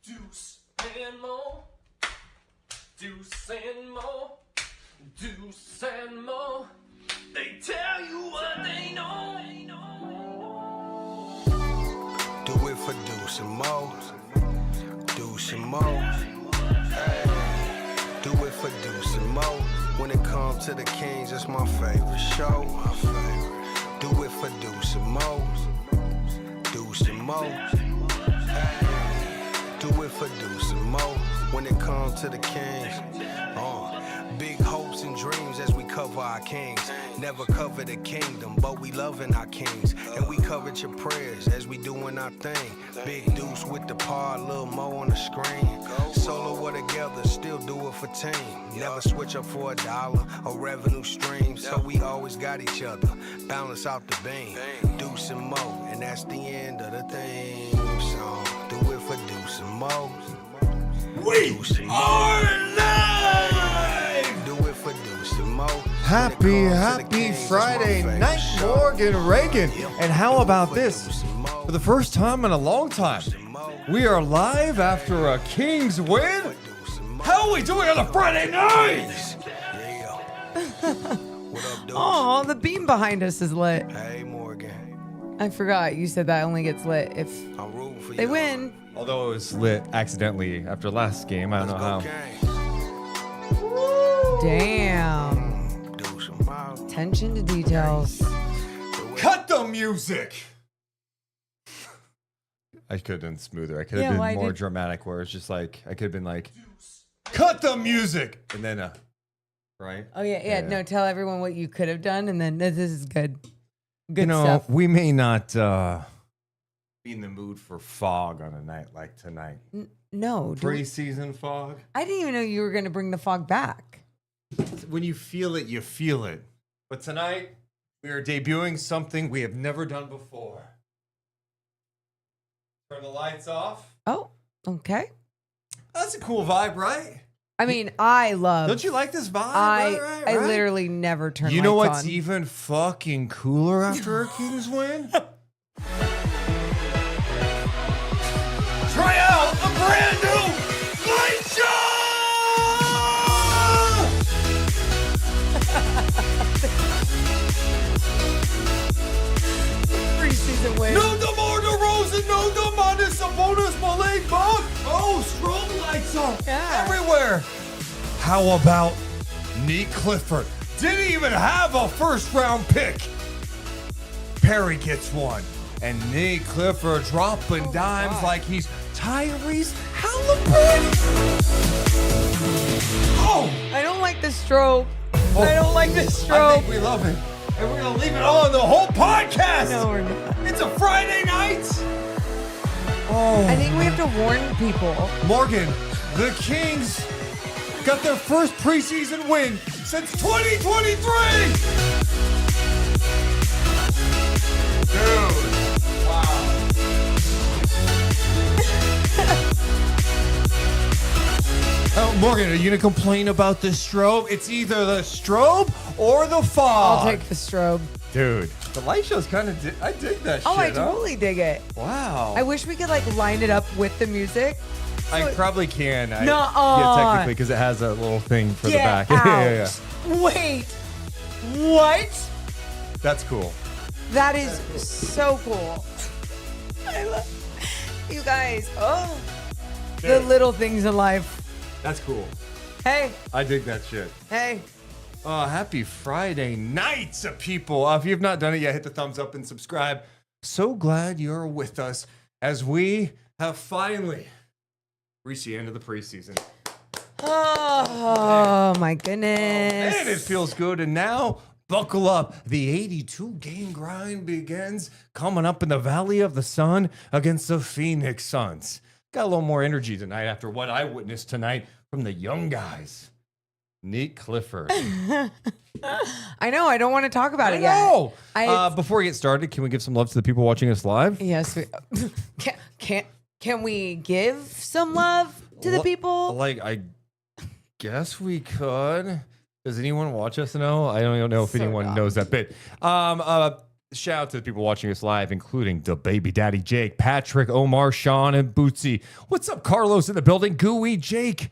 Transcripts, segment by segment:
Deuce and Mo, Deuce and Mo, Deuce and Mo. They tell you what they know. Do it for Deuce and Mo, Deuce and Mo. Hey, do it for Deuce and Mo. When it comes to the Kings, it's my favorite show. Do it for Deuce and Mo, Deuce and Mo. Hey, do it for Deuce and Mo. When it comes to the Kings, big hopes and dreams as we cover our kings. Never cover the kingdom, but we loving our kings. And we covered your prayers as we doing our thing. Big Deuce with the par, Lil Mo on the screen. Solo or together, still do it for team. Never switch up for $1 or revenue stream. So we always got each other, balance out the beam. Deuce and Mo, and that's the end of the theme song. Do it for Deuce and Mo. We are live! Do it for Deuce and Mo. Happy Friday night, Morgan Reagan. And how about this? For the first time in a long time, we are live after a Kings win. How are we doing on a Friday night? Oh, the beam behind us is lit. Hey, Morgan. I forgot you said that only gets lit if I'm rooting for you. they win. Although it was lit accidentally after last game, I don't know how. Damn. Deuce and Mo. Attention to details. Cut the music! I could have been smoother. I could have been more dramatic where it's just like, I could have been like, cut the music! And then, right? Oh, yeah. No, tell everyone what you could have done, and then this is good. Good stuff. We may not be in the mood for fog on a night like tonight. No. Preseason fog? I didn't even know you were going to bring the fog back. When you feel it, you feel it. But tonight, we are debuting something we have never done before. Turn the lights off. Oh, okay. That's a cool vibe, right? I mean, I love... Don't you like this vibe? I literally never turn lights on. You know what's even fucking cooler after a Kings win? Try out a brand new light show! Preseason win. No DeMar DeRozan, no Domantas Sabonis, Malik Monk. Oh, strobe lights are everywhere. How about Nique Clifford? Didn't even have a first-round pick. Perry gets one. And Nique Clifford dropping dimes like he's Tyrese Halliburton. Oh! I don't like the strobe. I don't like the I strobe. think we love it. And we're going to leave it on the whole podcast. No, we're not. It's a Friday night. Oh. I think we have to warn people. Morgan, the Kings got their first preseason win since 2023. Dude. Wow. Oh, Morgan, are you going to complain about the strobe? It's either the strobe or the fog. I'll take the strobe. Dude, the light show's kind of... I dig that shit. Oh, I totally dig it. Wow. I wish we could like line it up with the music. I probably can. Nuh-uh. Yeah, technically, because it has a little thing for the back. Out. Yeah. Wait. What? That's cool. That is so cool. I love you guys. Oh, the little things in life. That's cool. Hey. I dig that shit. Hey. Happy Friday nights, people. If you've not done it yet, hit the thumbs up and subscribe. So glad you're with us as we have finally reached the end of the preseason. Oh my goodness. Man, it feels good. And now, buckle up. The 82-game grind begins coming up in the Valley of the Sun against the Phoenix Suns. Got a little more energy tonight after what I witnessed tonight from the young guys. Nique Clifford. I know. I don't want to talk about it yet. No. Before we get started, can we give some love to the people watching us live? Yes. Can we give some love to the people? Like, I guess we could. Does anyone watch us know? I don't even know if anyone knows that bit. shout out to the people watching us live, including the baby daddy Jake, Patrick, Omar, Sean, and Bootsy. What's up, Carlos in the building? Gooey, Jake,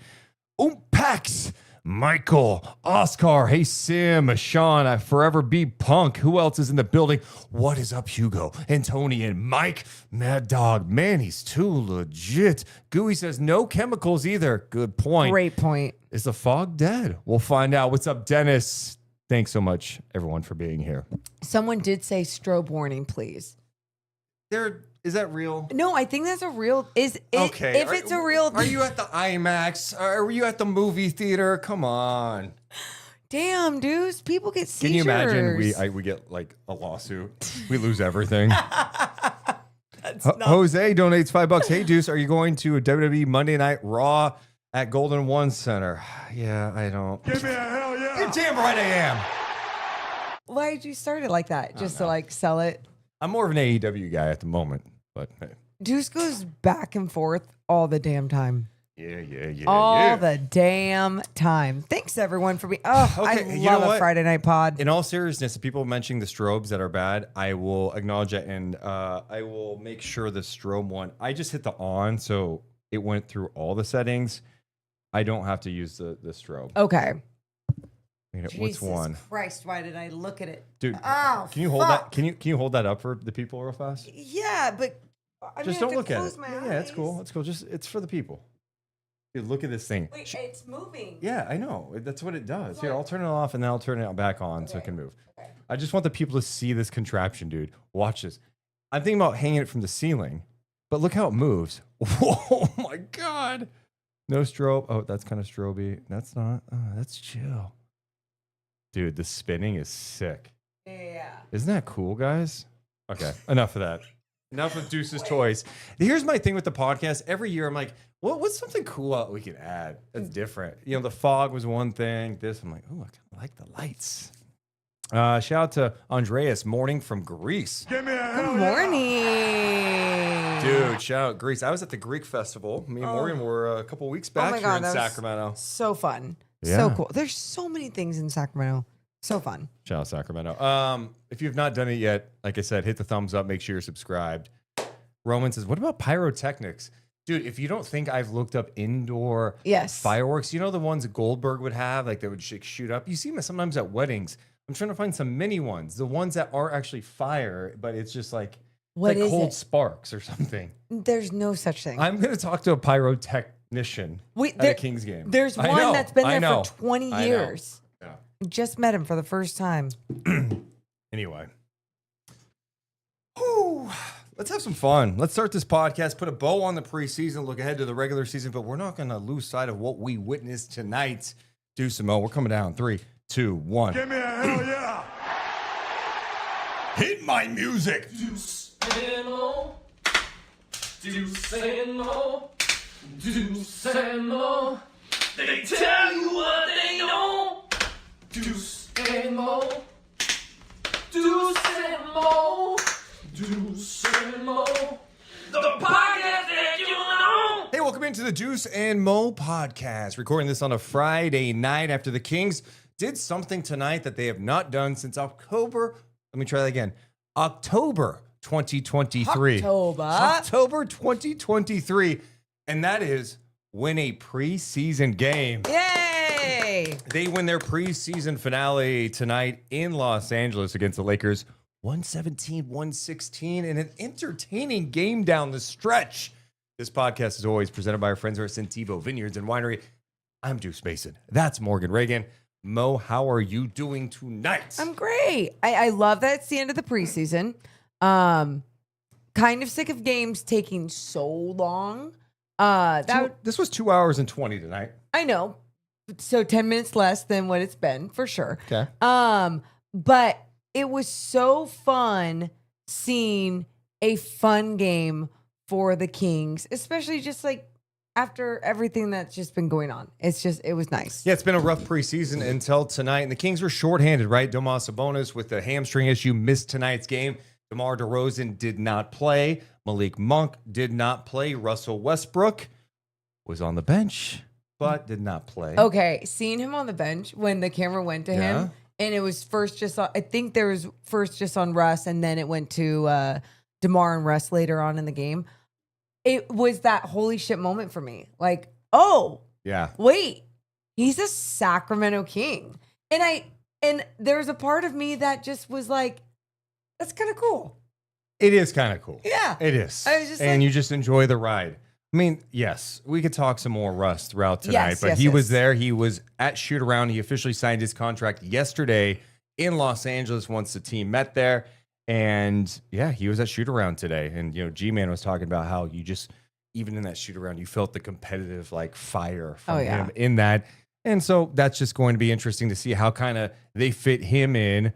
Pax, Michael, Oscar, hey Sim, Sean, I forever be punk. Who else is in the building? What is up, Hugo, Antonian, Mike, Mad Dog, man, he's too legit. Gooey says no chemicals either. Good point. Great point. Is the fog dead? We'll find out. What's up, Dennis? Thanks so much, everyone, for being here. Someone did say strobe warning, please. Is that real? No, I think that's a real. Okay. If it's a real. Are you at the IMAX? Are you at the movie theater? Come on. Damn, dudes, people get seizures. Can you imagine we get like a lawsuit? We lose everything. Jose donates $5. Hey, Deuce, are you going to a WWE Monday Night Raw at Golden One Center? Yeah, I don't. Give me a hell yeah. You're damn right I am. Why did you start it like that? Just to like sell it? I'm more of an AEW guy at the moment, but hey. Deuce goes back and forth all the damn time. Yeah. All the damn time. Thanks everyone for being. Oh, Okay, I you know love a what? Friday night pod. In all seriousness, if people mentioning the strobes that are bad, I will acknowledge it, and I will make sure the strobe one. I just hit the on, so it went through all the settings. I don't have to use the strobe. Okay. What's one? Christ, why did I look at it? Dude, Oh, can you hold that? Can you hold that up for the people real fast? Yeah, but I Just mean, don't look at it. my Yeah, it's cool. It's cool. Just it's for the people. Dude, look at this thing. Wait, it's moving. Yeah, I know. That's what it does. Here, I'll turn it off and then I'll turn it back on so it can move. Okay. I just want the people to see this contraption, dude. Watch this. I'm thinking about hanging it from the ceiling, but look how it moves. Oh my God. No strobe. Oh, that's kind of stroby. That's not. Oh, that's chill. Dude, the spinning is sick. Yeah. Isn't that cool, guys? Okay, enough of that. Enough of Deuce's toys. Here's my thing with the podcast. Every year I'm like, what's something cool we can add that's different? You know, the fog was one thing. This, I'm like, oh, I kind of like the lights. Shout out to Andreas, morning from Greece. Give me a Good hell yeah. morning. Dude, shout out Greece. I was at the Greek festival. Me and Morgan were a couple weeks back my here God, in that was Sacramento. So fun. Yeah. So cool. There's so many things in Sacramento. So fun. Shout out Sacramento. If you've not done it yet, like I said, hit the thumbs up. Make sure you're subscribed. Roman says, what about pyrotechnics? Dude, if you don't think I've looked up indoor fireworks, you know the ones that Goldberg would have, like they would shoot up? You see them sometimes at weddings. I'm trying to find some mini ones, the ones that are actually fire, but it's just like, What like is cold it? sparks or something. There's no such thing. I'm going to talk to a pyrotechnician at a Kings game. There's I one know, that's been I there know, for 20 I know. years. Yeah. Just met him for the first time. Anyway. Whew. Let's have some fun. Let's start this podcast, put a bow on the preseason, look ahead to the regular season, but we're not going to lose sight of what we witnessed tonight. Deuce and Mo, we're coming down. 3, 2, 1. Give me a hell yeah. Hit my music. Deuce and Mo. Deuce and Mo. Deuce and Mo. They tell you what they know. Deuce and Mo. Deuce and Mo. Deuce and Mo. The podcast that you know. Hey, welcome into the Deuce and Mo podcast. Recording this on a Friday night after the Kings did something tonight that they have not done since October. Let me try that again. October 2023. October 2023. And that is win a preseason game. Yay! They win their preseason finale tonight in Los Angeles against the Lakers. 117-116 in an entertaining game down the stretch. This podcast is always presented by our friends here at Centivo Vineyards and Winery. I'm Deuce Mason. That's Morgan Reagan. Mo, how are you doing tonight? I'm great. I love that it's the end of the preseason. Kind of sick of games taking so long. This was 2 hours and 20 tonight. I know. So 10 minutes less than what it's been, for sure. Okay. But it was so fun seeing a fun game for the Kings, especially just like after everything that's just been going on. It was nice. Yeah, it's been a rough preseason until tonight, and the Kings were shorthanded, right? Domas Sabonis with a hamstring issue missed tonight's game. DeMar DeRozan did not play. Malik Monk did not play. Russell Westbrook was on the bench, but did not play. Okay, seeing him on the bench when the camera went to him, and it was first just on, I think there was first just on Russ, and then it went to DeMar and Russ later on in the game. It was that holy shit moment for me. Like, oh, Yeah. wait, he's a Sacramento King. And there's a part of me that just was like, that's kind of cool. It is kind of cool. Yeah. It is. I was just and like- you just enjoy the ride. I mean, yes, we could talk some more Russ throughout tonight, Yes, but yes, he was yes. there. He was at shoot around. He officially signed his contract yesterday in Los Angeles once the team met there. And yeah, he was at shoot around today. And, you know, G-Man was talking about how you just, even in that shoot around, you felt the competitive like fire from him in that. And so that's just going to be interesting to see how kind of they fit him in,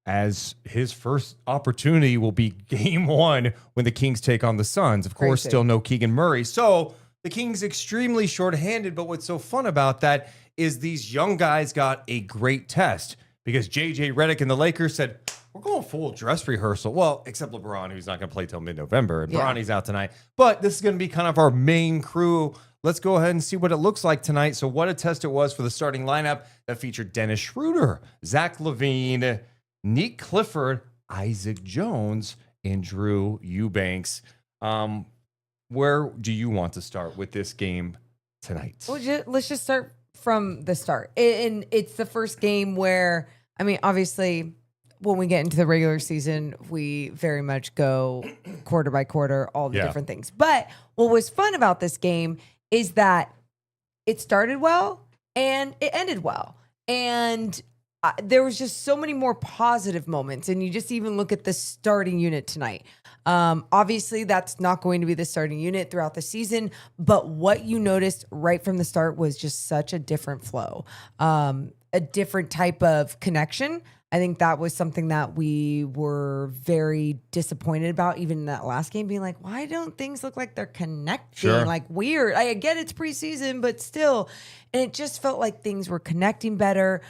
as his first opportunity will be game one when the Kings take on the Suns. Of course, Crazy. still no Keegan Murray. So the Kings extremely shorthanded. But what's so fun about that is these young guys got a great test because JJ Redick and the Lakers said, we're going full dress rehearsal. Well, except LeBron, who's not going to play till mid-November. And Yeah. Bronny's out tonight. But this is going to be kind of our main crew. Let's go ahead and see what it looks like tonight. So what a test it was for the starting lineup that featured Dennis Schroeder, Zach LaVine, Nique Clifford, Isaac Jones, and Drew Eubanks. Where do you want to start with this game tonight? Well, let's just start from the start. And it's the first game where, I mean, obviously, when we get into the regular season, we very much go quarter by quarter, all the different things. But what was fun about this game is that it started well and it ended well. And there was just so many more positive moments. And you just even look at the starting unit tonight. Obviously, that's not going to be the starting unit throughout the season. But what you noticed right from the start was just such a different flow, a different type of connection. I think that was something that we were very disappointed about, even in that last game, being like, why don't things look like they're connecting? Sure. Like weird. I get it's preseason, but still. And it just felt like things were connecting better.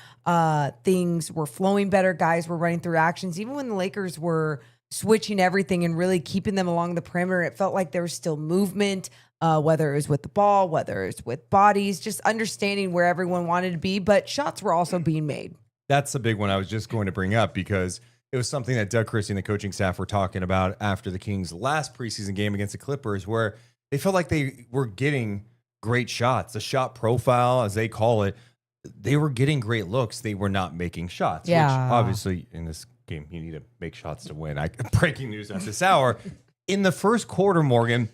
Things were flowing better. Guys were running through actions. Even when the Lakers were switching everything and really keeping them along the perimeter, it felt like there was still movement, whether it was with the ball, whether it's with bodies, just understanding where everyone wanted to be. But shots were also being made. That's the big one I was just going to bring up because it was something that Doug Christie and the coaching staff were talking about after the Kings' last preseason game against the Clippers, where they felt like they were getting great shots, the shot profile, as they call it. They were getting great looks. They were not making shots, which obviously in this game, you need to make shots to win. Breaking news at this hour. In the first quarter, Morgan,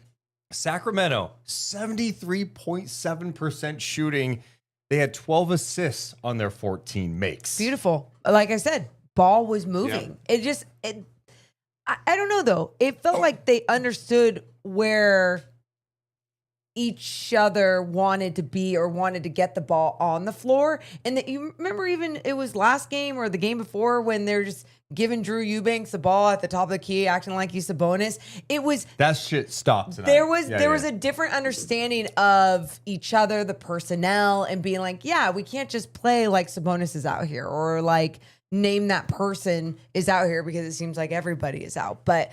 Sacramento, 73.7% shooting. They had 12 assists on their 14 makes. Beautiful. Like I said, ball was moving. I don't know though. It felt like they understood where each other wanted to be or wanted to get the ball on the floor. And that you remember even it was last game or the game before when they're just giving Drew Eubanks the ball at the top of the key, acting like he's Sabonis. It was That shit stopped tonight. there was a different understanding of each other, the personnel, and being like, yeah, we can't just play like Sabonis is out here or like name that person is out here because it seems like everybody is out. But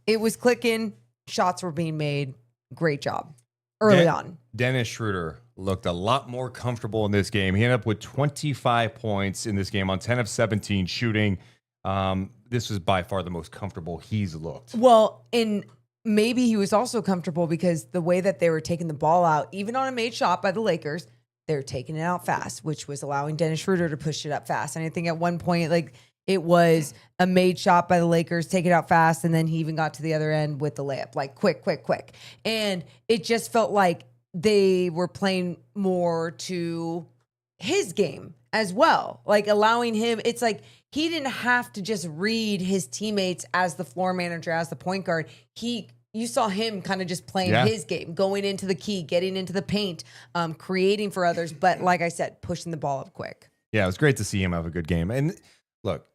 it was clicking, shots were being made. Great job early on. Dennis Schroeder looked a lot more comfortable in this game. He ended up with 25 points in this game on 10 of 17 shooting. This was by far the most comfortable he's looked. Well, and maybe he was also comfortable because the way that they were taking the ball out, even on a made shot by the Lakers, they were taking it out fast, which was allowing Dennis Schroeder to push it up fast. And I think at one point, like, it was a made shot by the Lakers, take it out fast, and then he even got to the other end with the layup, like quick. And it just felt like they were playing more to his game as well, like allowing him. It's like he didn't have to just read his teammates as the floor manager, as the point guard. You saw him kind of just playing his game, going into the key, getting into the paint, creating for others. But like I said, pushing the ball up quick. Yeah, it was great to see him have a good game. And look,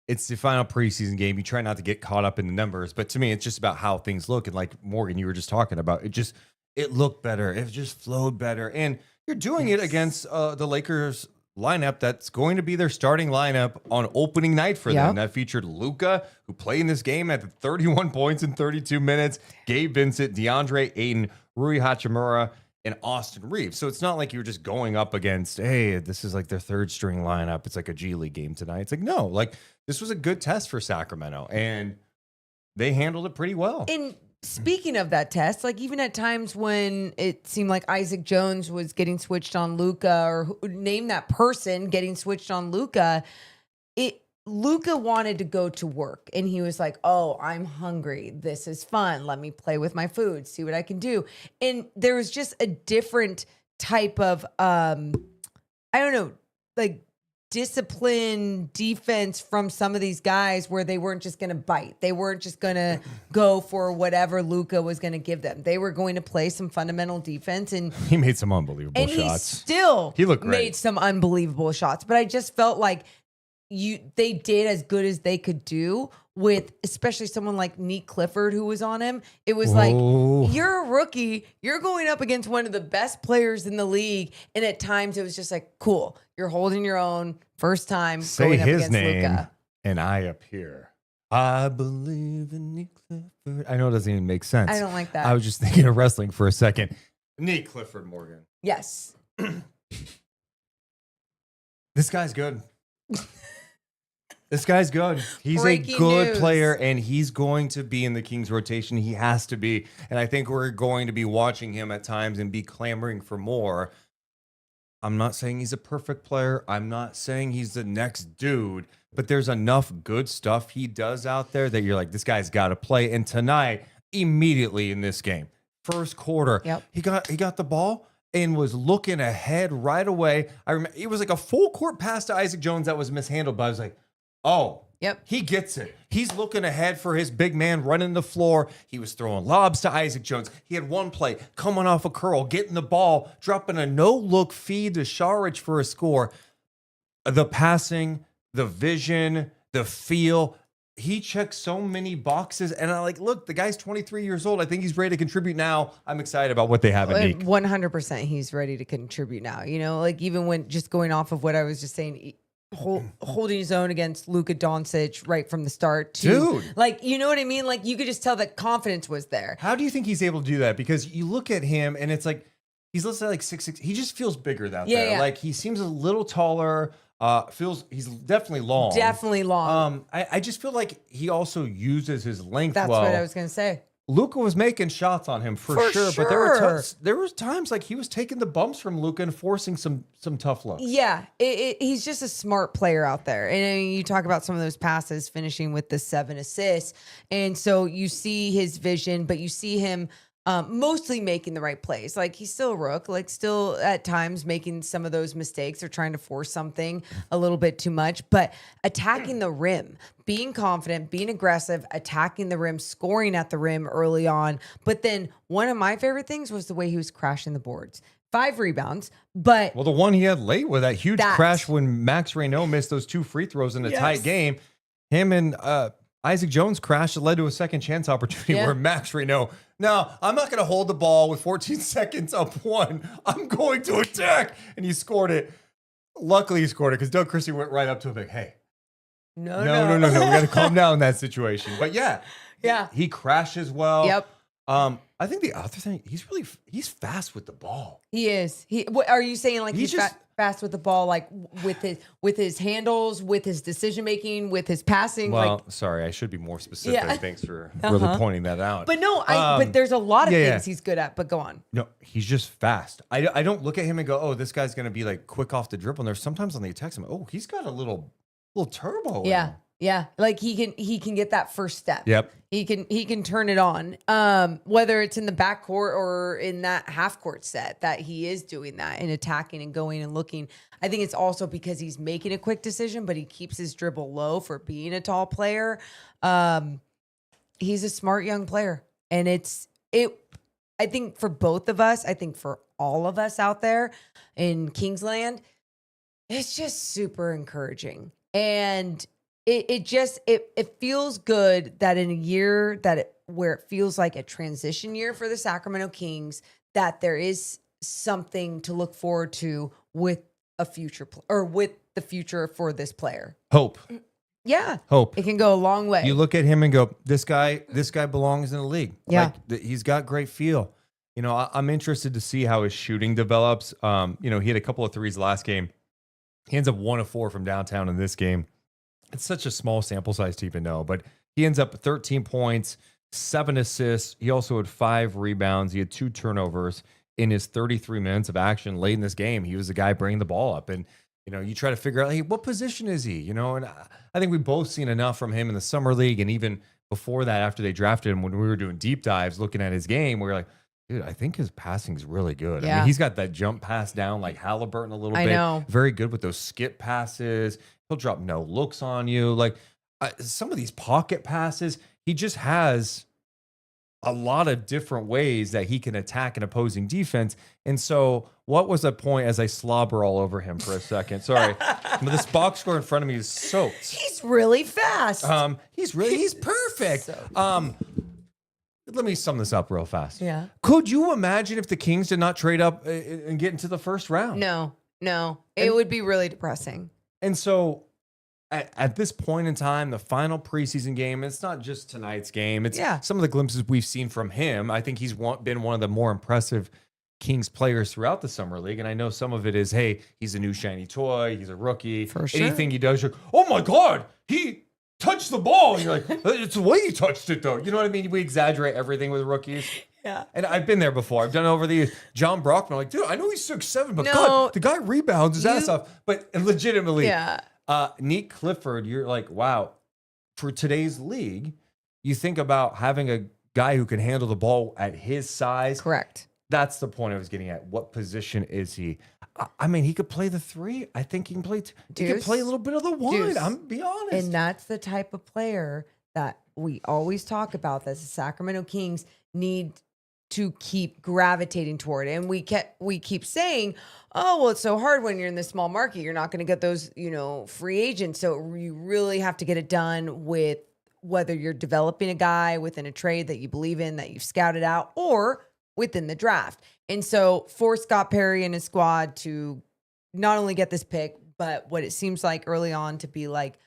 it's the final preseason game. You try not to get caught up in the numbers, but to me, it's just about how things look. And like Morgan, you were just talking about, it looked better. It just flowed better. And you're doing it against the Lakers lineup that's going to be their starting lineup on opening night for them. That featured Luka, who played in this game at 31 points in 32 minutes, Gabe Vincent, DeAndre Ayton, Rui Hachimura, and Austin Reeves. So it's not like you're just going up against, hey, this is like their third string lineup. It's like a G League game tonight. It's like, no, like this was a good test for Sacramento, and they handled it pretty well. And speaking of that test, like even at times when it seemed like Isaac Jones was getting switched on Luka, or name that person getting switched on Luka, Luka wanted to go to work, and he was like, "Oh, I'm hungry. This is fun. Let me play with my food, see what I can do." And there was just a different type of I don't know, like discipline, defense from some of these guys where they weren't just going to bite. They weren't just going to go for whatever Luka was going to give them. They were going to play some fundamental defense, and he made some unbelievable shots. He looked great. Made some unbelievable shots, but I just felt like they did as good as they could do with, especially someone like Nique Clifford who was on him. It was like, you're a rookie, you're going up against one of the best players in the league, and at times it was just like, cool, you're holding your own, first time say going up his against name Luka. and I appear. I believe in Nique Clifford. I know it doesn't even make sense. I don't like that. I was just thinking of wrestling for a second. Nique Clifford Morgan. Yes. This guy's good. This guy's good. He's Breaking a good news. player, and he's going to be in the Kings rotation. He has to be. And I think we're going to be watching him at times and be clamoring for more. I'm not saying he's a perfect player. I'm not saying he's the next dude, but there's enough good stuff he does out there that you're like, this guy's got to play. And tonight, immediately in this game, first quarter, he got the ball and was looking ahead right away. I remember it was like a full court pass to Isaac Jones that was mishandled, but I was like, oh, he gets it. He's looking ahead for his big man running the floor. He was throwing lobs to Isaac Jones. He had one play coming off a curl, getting the ball, dropping a no-look feed to Saric for a score. The passing, the vision, the feel, he checks so many boxes. And I like, look, the guy's 23 years old. I think he's ready to contribute now. I'm excited about what they have in Nique. 100% he's ready to contribute now. You know, like even when just going off of what I was just saying, holding his own against Luka Doncic right from the start. Dude. Like, you know what I mean? Like you could just tell that confidence was there. How do you think he's able to do that? Because you look at him and it's like, he's listed at like 6'6". He just feels bigger out there. Like he seems a little taller. He's definitely long. Definitely long. I just feel like he also uses his length That's well. what I was going to say. Luka was making shots on him for sure, but there were times like he was taking the bumps from Luka and forcing some tough looks. Yeah, he's just a smart player out there. And I mean, you talk about some of those passes finishing with the 7 assists. And so you see his vision, but you see him mostly making the right plays. Like he's still a rook, like still at times making some of those mistakes or trying to force something a little bit too much, but attacking the rim, being confident, being aggressive, attacking the rim, scoring at the rim early on. But then one of my favorite things was the way he was crashing the boards. 5 rebounds, but well, the one he had late with that huge crash when Max Raynaud missed those 2 free throws in a tight game. Him and Isaac Jones crashed. It led to a second chance opportunity where Max Raynaud. Now, I'm not going to hold the ball with 14 seconds up 1. I'm going to attack. And he scored it. Luckily, he scored it because Doug Christie went right up to him like, hey, no. We got to calm down in that situation. But he crashes well. Yep. I think the other thing, he's fast with the ball. He is. Are you saying like he's just fast with the ball, like with his handles, with his decision making, with his passing? Well, sorry, I should be more specific. Thanks for really pointing that out. But no, but there's a lot of things he's good at. But go on. No, he's just fast. I don't look at him and go, oh, this guy's gonna be like quick off the dribble. And there's sometimes on the attacks, I'm like, oh, he's got a little turbo. in him. Yeah, like he can get that first step. Yep. He can turn it on. Whether it's in the backcourt or in that half court set, that he is doing that and attacking and going and looking. I think it's also because he's making a quick decision, but he keeps his dribble low for being a tall player. He's a smart young player, and I think for both of us, I think for all of us out there in Kingsland, it's just super encouraging. And it feels good that in a year where it feels like a transition year for the Sacramento Kings, that there is something to look forward to with a future with the future for this player. Hope. Yeah. Hope. It can go a long way. You look at him and go, this guy belongs in the league. Yeah. Like, he's got great feel. You know, I'm interested to see how his shooting develops. You know, he had a couple of threes last game. He ends up 1 of 4 from downtown in this game. It's such a small sample size to even know, but he ends up 13 points, 7 assists. He also had 5 rebounds. He had 2 turnovers in his 33 minutes of action late in this game. He was the guy bringing the ball up. And, you know, you try to figure out, hey, what position is he? You know, and I think we've both seen enough from him in the summer league. And even before that, after they drafted him, when we were doing deep dives, looking at his game, we were like, dude, I think his passing is really good. I mean, he's got that jump pass down like Halliburton a little bit. I know. Very good with those skip passes. He'll drop no looks on you. Like some of these pocket passes, he just has a lot of different ways that he can attack an opposing defense. And so what was the point as I slobber all over him for a second? Sorry. But this box score in front of me is soaked. He's really fast. He's perfect. So Let me sum this up real fast. yeah. Could you imagine if the Kings did not trade up and get into the first round? No. It would be really depressing. And so at this point in time, the final preseason game, it's not just tonight's game. It's some of the glimpses we've seen from him. I think he's been one of the more impressive Kings players throughout the summer league. And I know some of it is, hey, he's a new shiny toy. He's a rookie. For sure. Anything he does, you're, oh my God, he touched the ball. And you're like, it's the way he touched it though. You know what I mean? We exaggerate everything with rookies. Yeah. And I've been there before. I've done it over the John Brockman. I'm like, dude, I know he's 6'7", but No. God, the guy rebounds his ass off. But legitimately, Yeah. Nique Clifford, you're like, wow, for today's league, you think about having a guy who can handle the ball at his size. Correct. That's the point I was getting at. What position is he? I mean, he could play the 3. I think he can play. He can play a little bit of the 1. Deuce. I'm be honest. And that's the type of player that we always talk about that the Sacramento Kings need to keep gravitating toward. And we keep saying, oh, well, it's so hard when you're in the small market. You're not going to get those, free agents. So you really have to get it done with whether you're developing a guy within a trade that you believe in, that you've scouted out, or within the draft. And so for Scott Perry and his squad to not only get this pick, but what it seems like early on to be like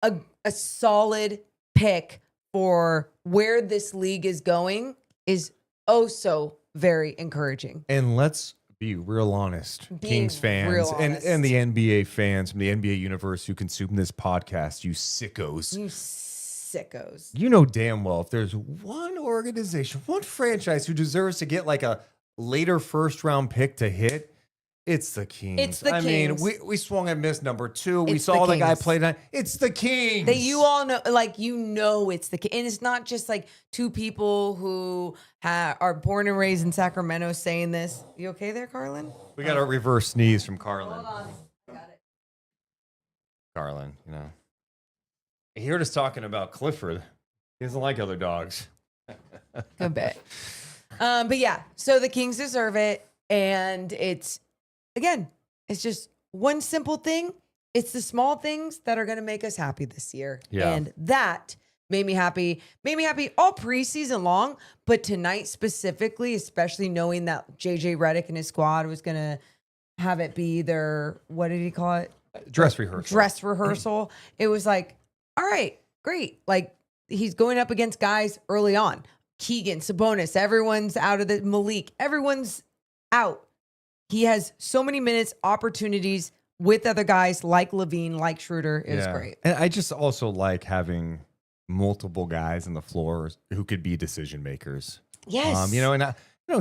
a solid pick for where this league is going is oh so very encouraging. And let's be real honest, Kings fans real honest. and the NBA fans from the NBA universe who consume this podcast, you sickos. You sickos. You know damn well if there's one organization, one franchise who deserves to get like a later first round pick to hit, it's the Kings. It's the mean, Kings. we swung and missed number 2. We It's saw the the guy Kings. play tonight. It's the Kings. That you all know, it's the and it's not just like two people who are born and raised in Sacramento saying this. You okay there, Carlin? We got a reverse sneeze from Carlin. Hold on, got it. Carlin, he heard us talking about Clifford. He doesn't like other dogs. A bit. But yeah, so the Kings deserve it. And it's just one simple thing. It's the small things that are going to make us happy this year. Yeah. And that made me happy all preseason long. But tonight specifically, especially knowing that JJ Redick and his squad was going to have it be their, what did he call it? Dress rehearsal. Dress rehearsal. It was like, all right, great. Like he's going up against guys early on. Keegan, Sabonis, everyone's out of the Malik. Everyone's out. He has so many minutes, opportunities with other guys like LaVine, like Schroeder. It was great. And I just also like having multiple guys on the floor who could be decision makers. Yes.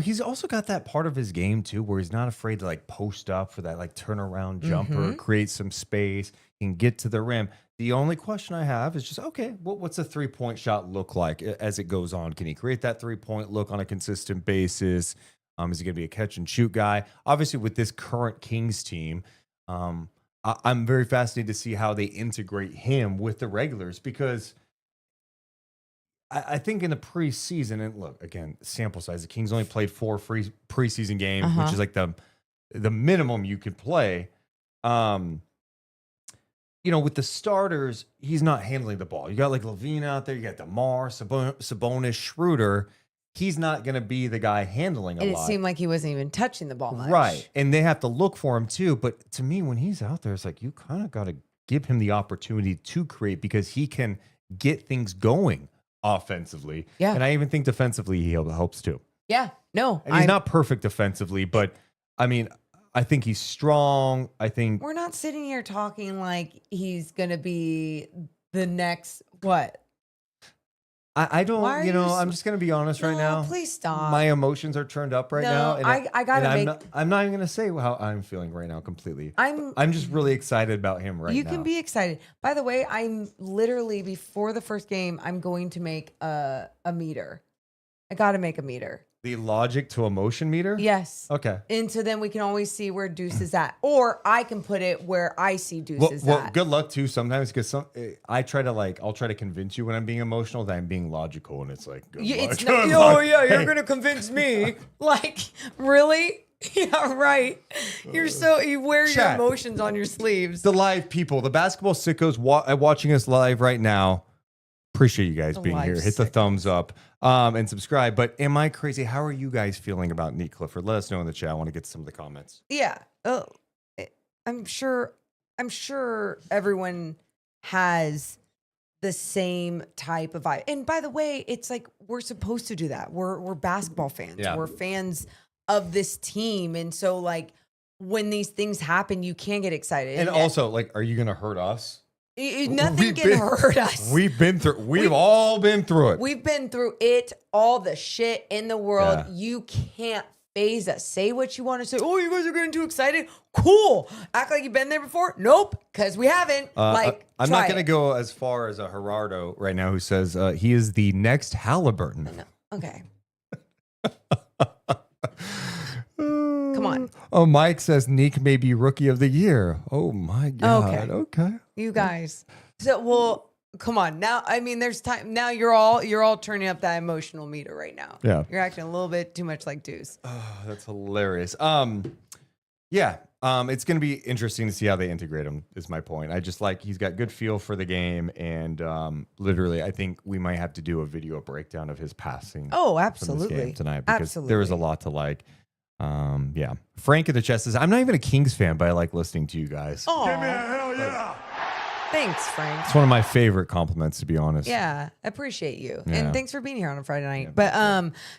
He's also got that part of his game too, where he's not afraid to like post up for that like turnaround jumper, create some space, he can get to the rim. The only question I have is just, okay, what's a 3-point shot look like as it goes on? Can he create that 3-point look on a consistent basis? Is he going to be a catch and shoot guy? Obviously, with this current Kings team, I'm very fascinated to see how they integrate him with the regulars, because I think in the preseason, and look, again, sample size, the Kings only played 4 preseason games, which is like the minimum you could play. With the starters, he's not handling the ball. You got like LaVine out there, you got DeMar, Sabonis, Schroeder. He's not going to be the guy handling a lot. And it seemed like he wasn't even touching the ball much. Right. And they have to look for him too. But to me, when he's out there, it's like you kind of got to give him the opportunity to create, because he can get things going offensively. Yeah. And I even think defensively he helps too. Yeah. No. And he's not perfect defensively, but I mean, I think he's strong. I think We're not sitting here talking like he's going to be the next what? I don't, Why are you I'm just going to be honest right now. Please stop. My emotions are turned up right now. And I gotta and make. I'm not even going to say how I'm feeling right now completely. I'm just really excited about him right now. You can be excited. By the way, I'm literally before the first game, I'm going to make a meter. I got to make a meter. The logic to emotion meter? Yes. Okay. And so then we can always see where Deuce is at, or I can put it where I see Deuce is Well, at. good luck too. Sometimes because I'll try to convince you when I'm being emotional that I'm being logical, and it's like, good luck. It's not, oh yeah, you're gonna convince me. Like, really? Yeah, right. You wear your Chat. emotions on your sleeves. The live people, the basketball sickos watching us live right now. Appreciate you guys being live here. Hit the sickos. thumbs up and subscribe. But am I crazy? How are you guys feeling about Nique Clifford? Let us know in the chat. I want to get some of the comments. Yeah. I'm sure everyone has the same type of vibe. And by the way, it's like we're supposed to do that. We're basketball fans. Yeah. We're fans of this team. And so like when these things happen, you can get excited. And also, like, are you gonna hurt us? Nothing can hurt us. We've all been through it. We've been through it, all the shit in the world. Yeah. You can't phase us. Say what you want to say. Oh, you guys are getting too excited. Cool. Act like you've been there before. Nope, because we haven't. I'm not try going to it. go as far as a Gerardo right now who says he is the next Halliburton. No. Okay. Come on. Oh, Mike says Nique may be rookie of the year. Oh my God. Okay. You guys. So, well, come on. Now, I mean, there's time. Now you're all turning up that emotional meter right now. Yeah. You're acting a little bit too much like Deuce. Oh, that's hilarious. Yeah. It's going to be interesting to see how they integrate him, is my point. I just like he's got good feel for the game. And literally, I think we might have to do a video breakdown of his passing. Oh, from this absolutely. game tonight because Absolutely. there was a lot to like. Yeah. Frank in the chest says, I'm not even a Kings fan, but I like listening to you guys. Oh, Hell yeah. thanks, Frank. It's one of my favorite compliments, to be honest. Yeah, I appreciate you. Yeah. And thanks for being here on a Friday night. But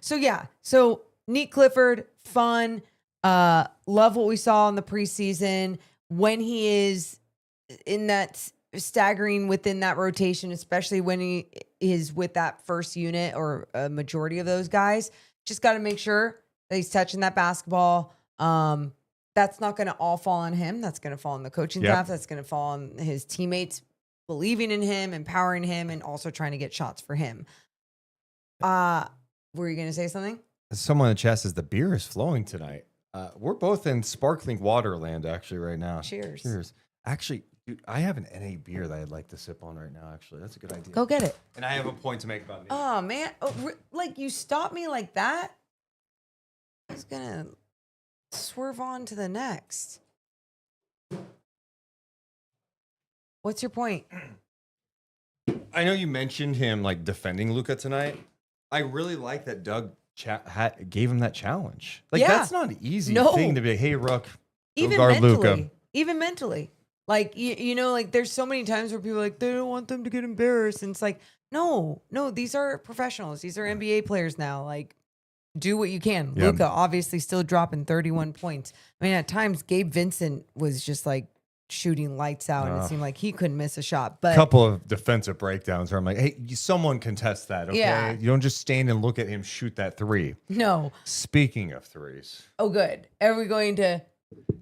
so Nique Clifford, fun. Love what we saw in the preseason when he is in that staggering within that rotation, especially when he is with that first unit or a majority of those guys. Just got to make sure that he's touching that basketball. That's not going to all fall on him. That's going to fall on the coaching staff. That's going to fall on his teammates believing in him, empowering him, and also trying to get shots for him. Were you going to say something? Someone in the chat says the beer is flowing tonight. We're both in sparkling water land actually right now. Cheers. Cheers. Actually, dude, I have an NA beer that I'd like to sip on right now. Actually, that's a good idea. Go get it. And I have a point to make about me. Oh, man. Like, you stopped me like that? I was going to swerve on to the next. What's your point? I know you mentioned him like defending Luka tonight. I really like that Doug gave him that challenge. Like Yeah. that's not an easy No. thing to be. Hey, Rook, go Even guard mentally. Luka. Even mentally. Like, you know, like there's so many times where people are like, they don't want them to get embarrassed. And it's like, no, these are professionals. These are NBA players now. Like, do what you can. Yeah. Luka obviously still dropping 31 points. I mean, at times Gabe Vincent was just like shooting lights out and it seemed like he couldn't miss a shot. But Couple of defensive breakdowns where I'm like, hey, someone contest that, okay? Yeah. You don't just stand and look at him shoot that three. no. Speaking of threes. Oh, good. Are we going to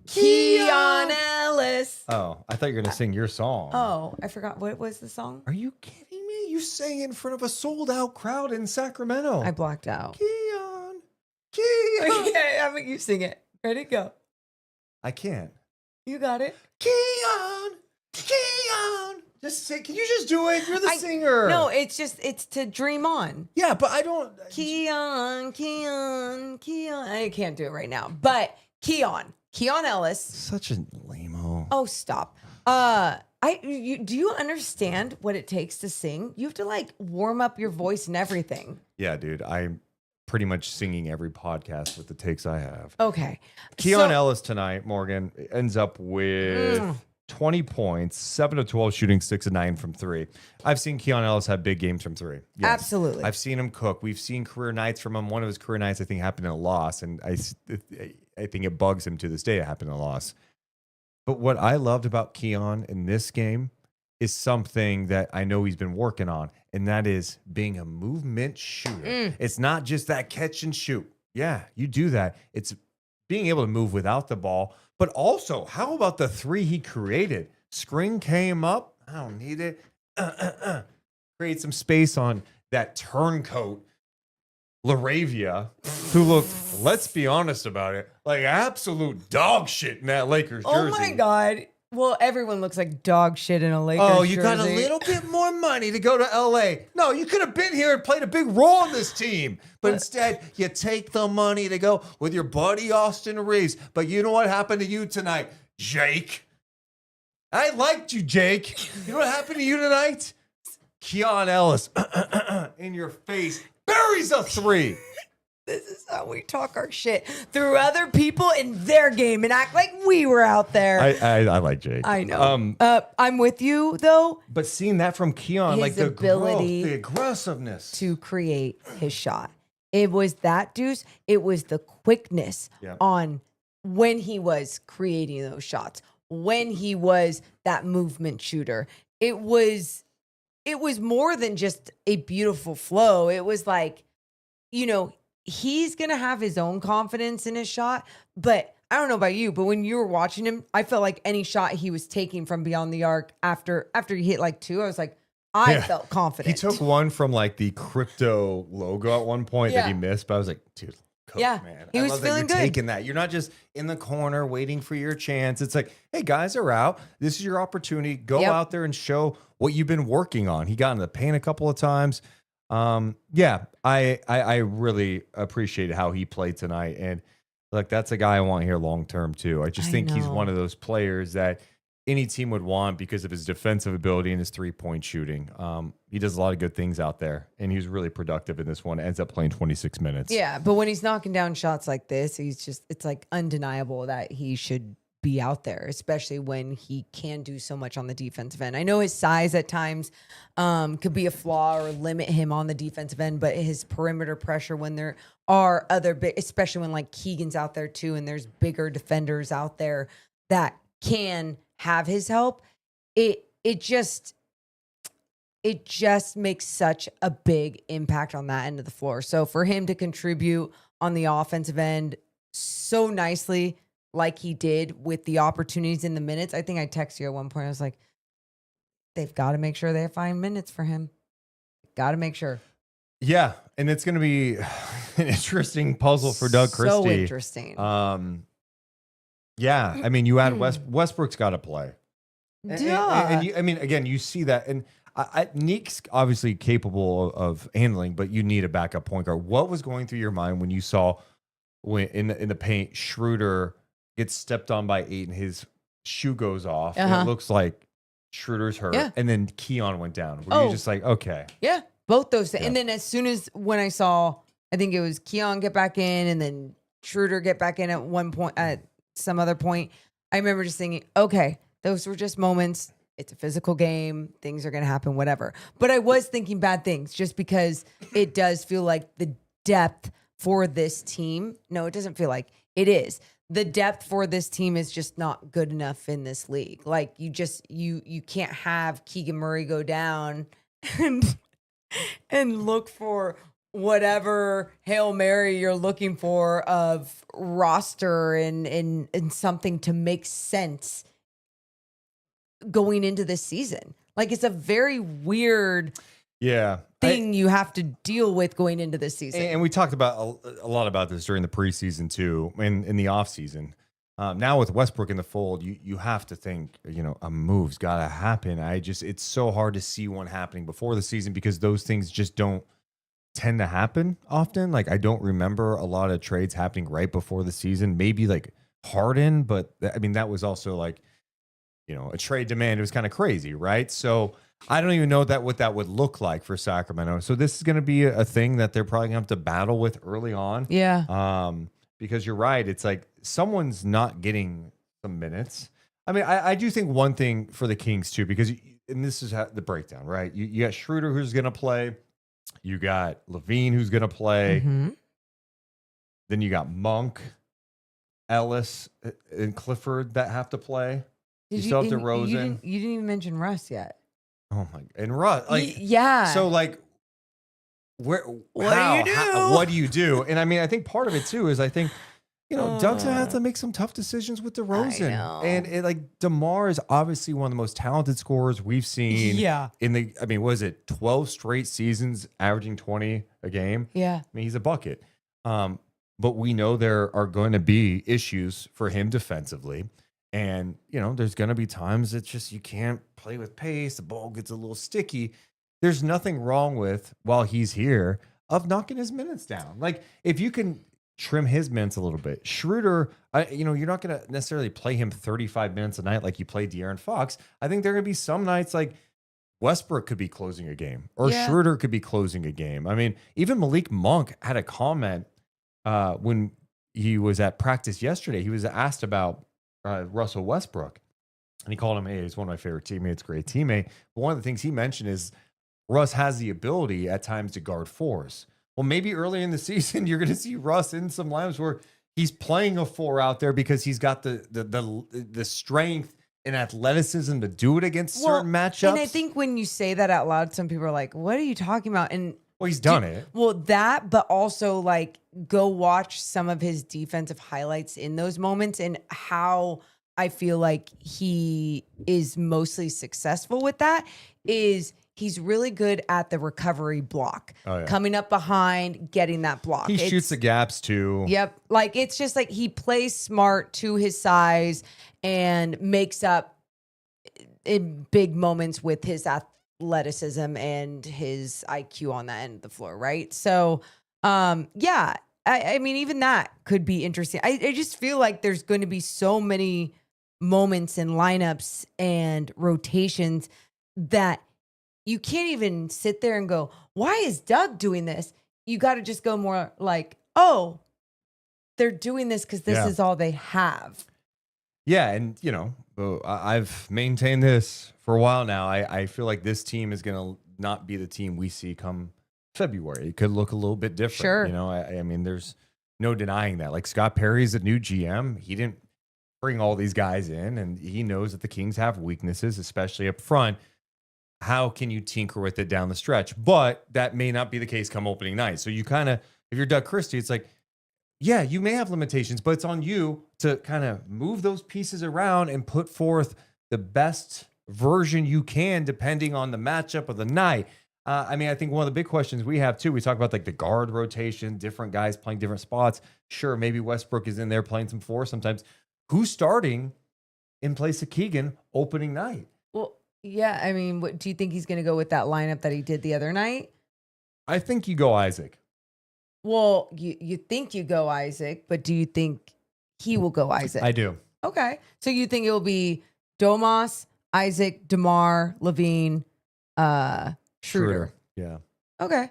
Keon Ellis? Oh, I thought you were going to sing your song. Oh, I forgot. What was the song? Are you kidding me? You sang in front of a sold-out crowd in Sacramento. I blocked out. Keon. Okay, how about you sing it? Ready, go. I can't. You got it. Keon. Just say, can you just do it? You're the singer. No, it's to dream on. Yeah, but I don't. Keon. I can't do it right now. But Keon Ellis. Such a lame-o. Oh, stop. Do you understand what it takes to sing? You have to like warm up your voice and everything. Yeah, dude. I'm pretty much singing every podcast with the takes I have. Okay. Keon So- Ellis tonight, Morgan, ends up with 20 points, 7 of 12 shooting, 6 of 9 from 3. I've seen Keon Ellis have big games from 3. Yes. Absolutely. I've seen him cook. We've seen career nights from him. One of his career nights, I think, happened in a loss, and I think it bugs him to this day it happened in a loss. But what I loved about Keon in this game is something that I know he's been working on, and that is being a movement shooter. It's not just that catch and shoot. Yeah, you do that. It's being able to move without the ball, but also, how about the 3 he created? Screen came up. I don't need it. Create some space on that turncoat Laravia, who looked, let's be honest about it, like absolute dog shit in that Lakers jersey. Oh my God. Well, everyone looks like dog shit in a Lakers jersey. Oh, you got a little bit more money to go to LA. No, you could have been here and played a big role on this team. But instead, you take the money to go with your buddy Austin Reeves. But you know what happened to you tonight, Jake? I liked you, Jake. You know what happened to you tonight? Keon Ellis in your face. Buries a 3. This is how we talk our shit through other people in their game and act like we were out there. I like Jake. I know. I'm with you, though. But seeing that from Keon, His like the ability growth, the aggressiveness. to create his shot. It was that, Deuce. It was the quickness on when he was creating those shots, when he was that movement shooter. It was more than just a beautiful flow. It was like, he's going to have his own confidence in his shot. But I don't know about you, but when you were watching him, I felt like any shot he was taking from beyond the arc after he hit like 2, I was like, I felt confident. He took one from like the crypto logo at one point that he missed, but I was like, dude, coach, man. He I was love feeling that you're good. taking that. You're not just in the corner waiting for your chance. It's like, hey, guys are out. This is your opportunity. Go out there and show what you've been working on. He got in the paint a couple of times. I really appreciated how he played tonight. And look, that's a guy I want here long term too. I just think he's one of those players that any team would want because of his defensive ability and his 3-point shooting. He does a lot of good things out there, and he was really productive in this one. Ends up playing 26 minutes. Yeah, but when he's knocking down shots like this, it's like undeniable that he should be out there, especially when he can do so much on the defensive end. I know his size at times could be a flaw or limit him on the defensive end, but his perimeter pressure when there are other big, especially when like Keegan's out there too, and there's bigger defenders out there that can have his help, it just makes such a big impact on that end of the floor. So for him to contribute on the offensive end so nicely like he did with the opportunities in the minutes, I think I texted you at one point. I was like, they've got to make sure they find minutes for him. Got to make sure. Yeah, and it's going to be an interesting puzzle for Doug Christie. So interesting. Yeah, I mean, you add Westbrook's got to play. And you, I mean, again, you see that, and Nique's obviously capable of handling, but you need a backup point guard. What was going through your mind when you saw when in the paint, Schroeder gets stepped on by 8 and his shoe goes off, and it looks like Schroeder's hurt, and then Keon went down. Were you just like, okay, yeah, both those things. And then as soon as when I saw, I think it was Keon get back in, and then Schroeder get back in at one point at some other point, I remember just thinking, okay, those were just moments. It's a physical game. Things are going to happen, whatever. But I was thinking bad things just because it does feel like the depth for this team. No, it doesn't feel like it is. The depth for this team is just not good enough in this league. Like you can't have Keegan Murray go down and look for whatever Hail Mary you're looking for of roster and something to make sense going into this season. Like it's a very weird thing you have to deal with going into this season. And we talked about a lot about this during the preseason too, and in the offseason. Now with Westbrook in the fold, you have to think, a move's got to happen. It's so hard to see one happening before the season because those things just don't tend to happen often. Like I don't remember a lot of trades happening right before the season. Maybe like Harden, but I mean that was also like a trade demand. It was kind of crazy, right? So I don't even know what that would look like for Sacramento. So this is going to be a thing that they're probably going to have to battle with early on. Yeah. Because you're right. It's like someone's not getting some minutes. I mean, I do think one thing for the Kings too, because and this is the breakdown, right? You got Schroeder who's going to play, you got LaVine who's going to play, then you got Monk, Ellis, and Clifford that have to play. You still have DeRozan. You didn't even mention Russ yet. Oh my! And Russ, like, yeah. So like, what do you do? And I mean, I think part of it too is I think. Doug's gonna have to make some tough decisions with DeRozan, and like DeMar is obviously one of the most talented scorers we've seen. Yeah. What is it? 12 straight seasons, averaging 20 a game. Yeah. I mean, he's a bucket. But we know there are going to be issues for him defensively, and there's going to be times it's just you can't play with pace. The ball gets a little sticky. There's nothing wrong with while he's here of knocking his minutes down. Like if you can trim his minutes a little bit. Schroeder, you're not going to necessarily play him 35 minutes a night like you play De'Aaron Fox. I think there are going to be some nights like Westbrook could be closing a game or Schroeder could be closing a game. I mean, even Malik Monk had a comment when he was at practice yesterday. He was asked about Russell Westbrook, and he called him, hey, he's one of my favorite teammates, great teammate. But one of the things he mentioned is Russ has the ability at times to guard fours. Well, maybe early in the season, you're going to see Russ in some lineups where he's playing a 4 out there because he's got the strength and athleticism to do it against certain matchups. And I think when you say that out loud, some people are like, what are you talking about? And he's done it. Well, that, but also like go watch some of his defensive highlights in those moments and how I feel like he is mostly successful with that is he's really good at the recovery block, coming up behind, getting that block. He shoots the gaps too. Yep. Like it's just like he plays smart to his size and makes up in big moments with his athleticism and his IQ on that end of the floor. Right. So, I mean, even that could be interesting. I just feel like there's going to be so many moments and lineups and rotations that you can't even sit there and go, why is Doug doing this? You got to just go more like, oh, they're doing this because this is all they have. Yeah. And, I've maintained this for a while now. I feel like this team is going to not be the team we see come February. It could look a little bit different. Sure. I mean, there's no denying that. Like Scott Perry's a new GM. He didn't bring all these guys in, and he knows that the Kings have weaknesses, especially up front. How can you tinker with it down the stretch? But that may not be the case come opening night. So you kind of, if you're Doug Christie, it's like, yeah, you may have limitations, but it's on you to kind of move those pieces around and put forth the best version you can, depending on the matchup of the night. I mean, I think one of the big questions we have too, we talk about like the guard rotation, different guys playing different spots. Sure, maybe Westbrook is in there playing some 4 sometimes. Who's starting in place of Keegan opening night? Well, yeah, I mean, what do you think he's going to go with that lineup that he did the other night? I think you go Isaac. Well, you think you go Isaac, but do you think he will go Isaac? I do. Okay. So you think it will be Domas, Isaac, DeMar, LaVine, Schroeder. Yeah. Okay.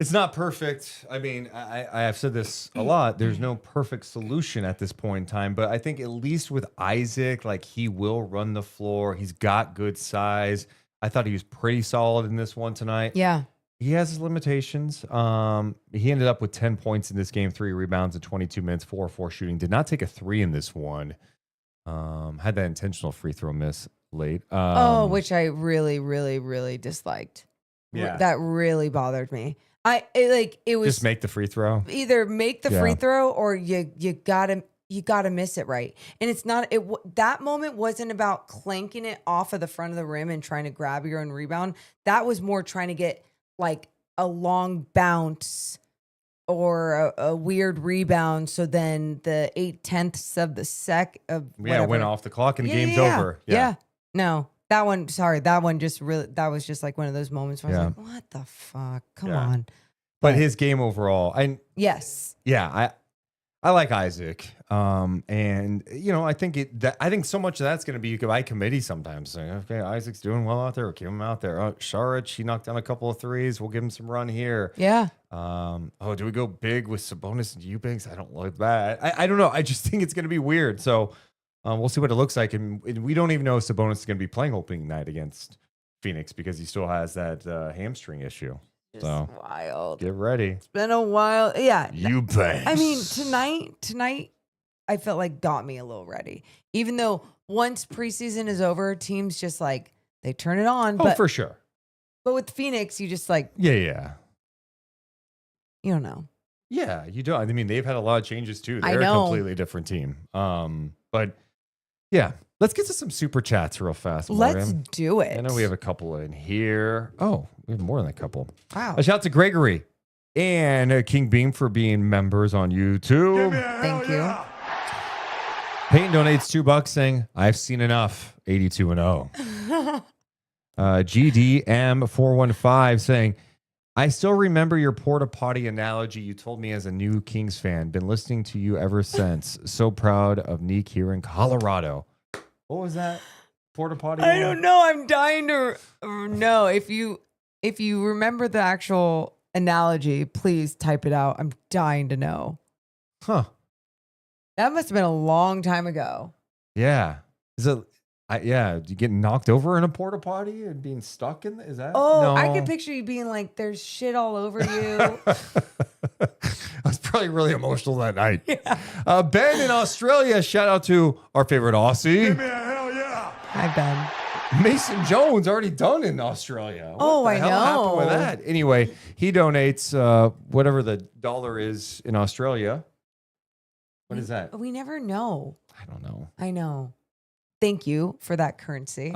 It's not perfect. I mean, I have said this a lot. There's no perfect solution at this point in time, but I think at least with Isaac, like he will run the floor. He's got good size. I thought he was pretty solid in this one tonight. Yeah. He has his limitations. He ended up with 10 points in this game, 3 rebounds in 22 minutes, 4-4 shooting. Did not take a 3 in this one. Had that intentional free throw miss late. Which I really, really, really disliked. Yeah. That really bothered me. It was just make the free throw. Either make the free throw or you gotta miss it right. And it's not that moment wasn't about clanking it off of the front of the rim and trying to grab your own rebound. That was more trying to get like a long bounce or a weird rebound. So then the 8/10 of the sec of whatever. Went off the clock and the game's over. Yeah. No. That one just really, that was just like one of those moments where I was like, what the fuck? Come on. But his game overall, yes. Yeah, I like Isaac. And I think so much of that's gonna be by committee sometimes. Like, okay, Isaac's doing well out there, we'll keep him out there. Oh, Saric, he knocked down a couple of threes, we'll give him some run here. Yeah. Do we go big with Sabonis and Eubanks? I don't like that. I don't know. I just think it's gonna be weird. So We'll see what it looks like. And we don't even know if Sabonis is going to be playing opening night against Phoenix because he still has that hamstring issue. Just So wild. get ready. It's been a while. Yeah. You bet. I mean, tonight, I felt like got me a little ready. Even though once preseason is over, teams just like, they turn it on. Oh, for sure. But with Phoenix, you just like, Yeah. you don't know. Yeah, you don't. I mean, they've had a lot of changes too. I They're a know. completely different team. But yeah, let's get to some super chats real fast. Morgan. Let's do it. I know we have a couple in here. Oh, we have more than a couple. Wow. A shout out to Gregory and King Beam for being members on YouTube. Thank you. Peyton donates $2 saying, I've seen enough. 82-0. GDM415 saying, I still remember your porta potty analogy you told me as a new Kings fan. Been listening to you ever since. So proud of Nique here in Colorado. What was that? Porta potty? I don't know. I'm dying to know. If you remember the actual analogy, please type it out. I'm dying to know. Huh. That must have been a long time ago. Yeah. Is it? You get knocked over in a porta potty and being stuck in? Is that? Oh, No. I could picture you being like, "There's shit all over you." I was probably really emotional that night. Yeah. Ben in Australia, shout out to our favorite Aussie. Hi, Ben. Mason Jones already done in Australia. Oh, What the I hell happened with know. that? Anyway, he donates whatever the dollar is in Australia. What is that? We never know. I don't know. I know. Thank you for that currency.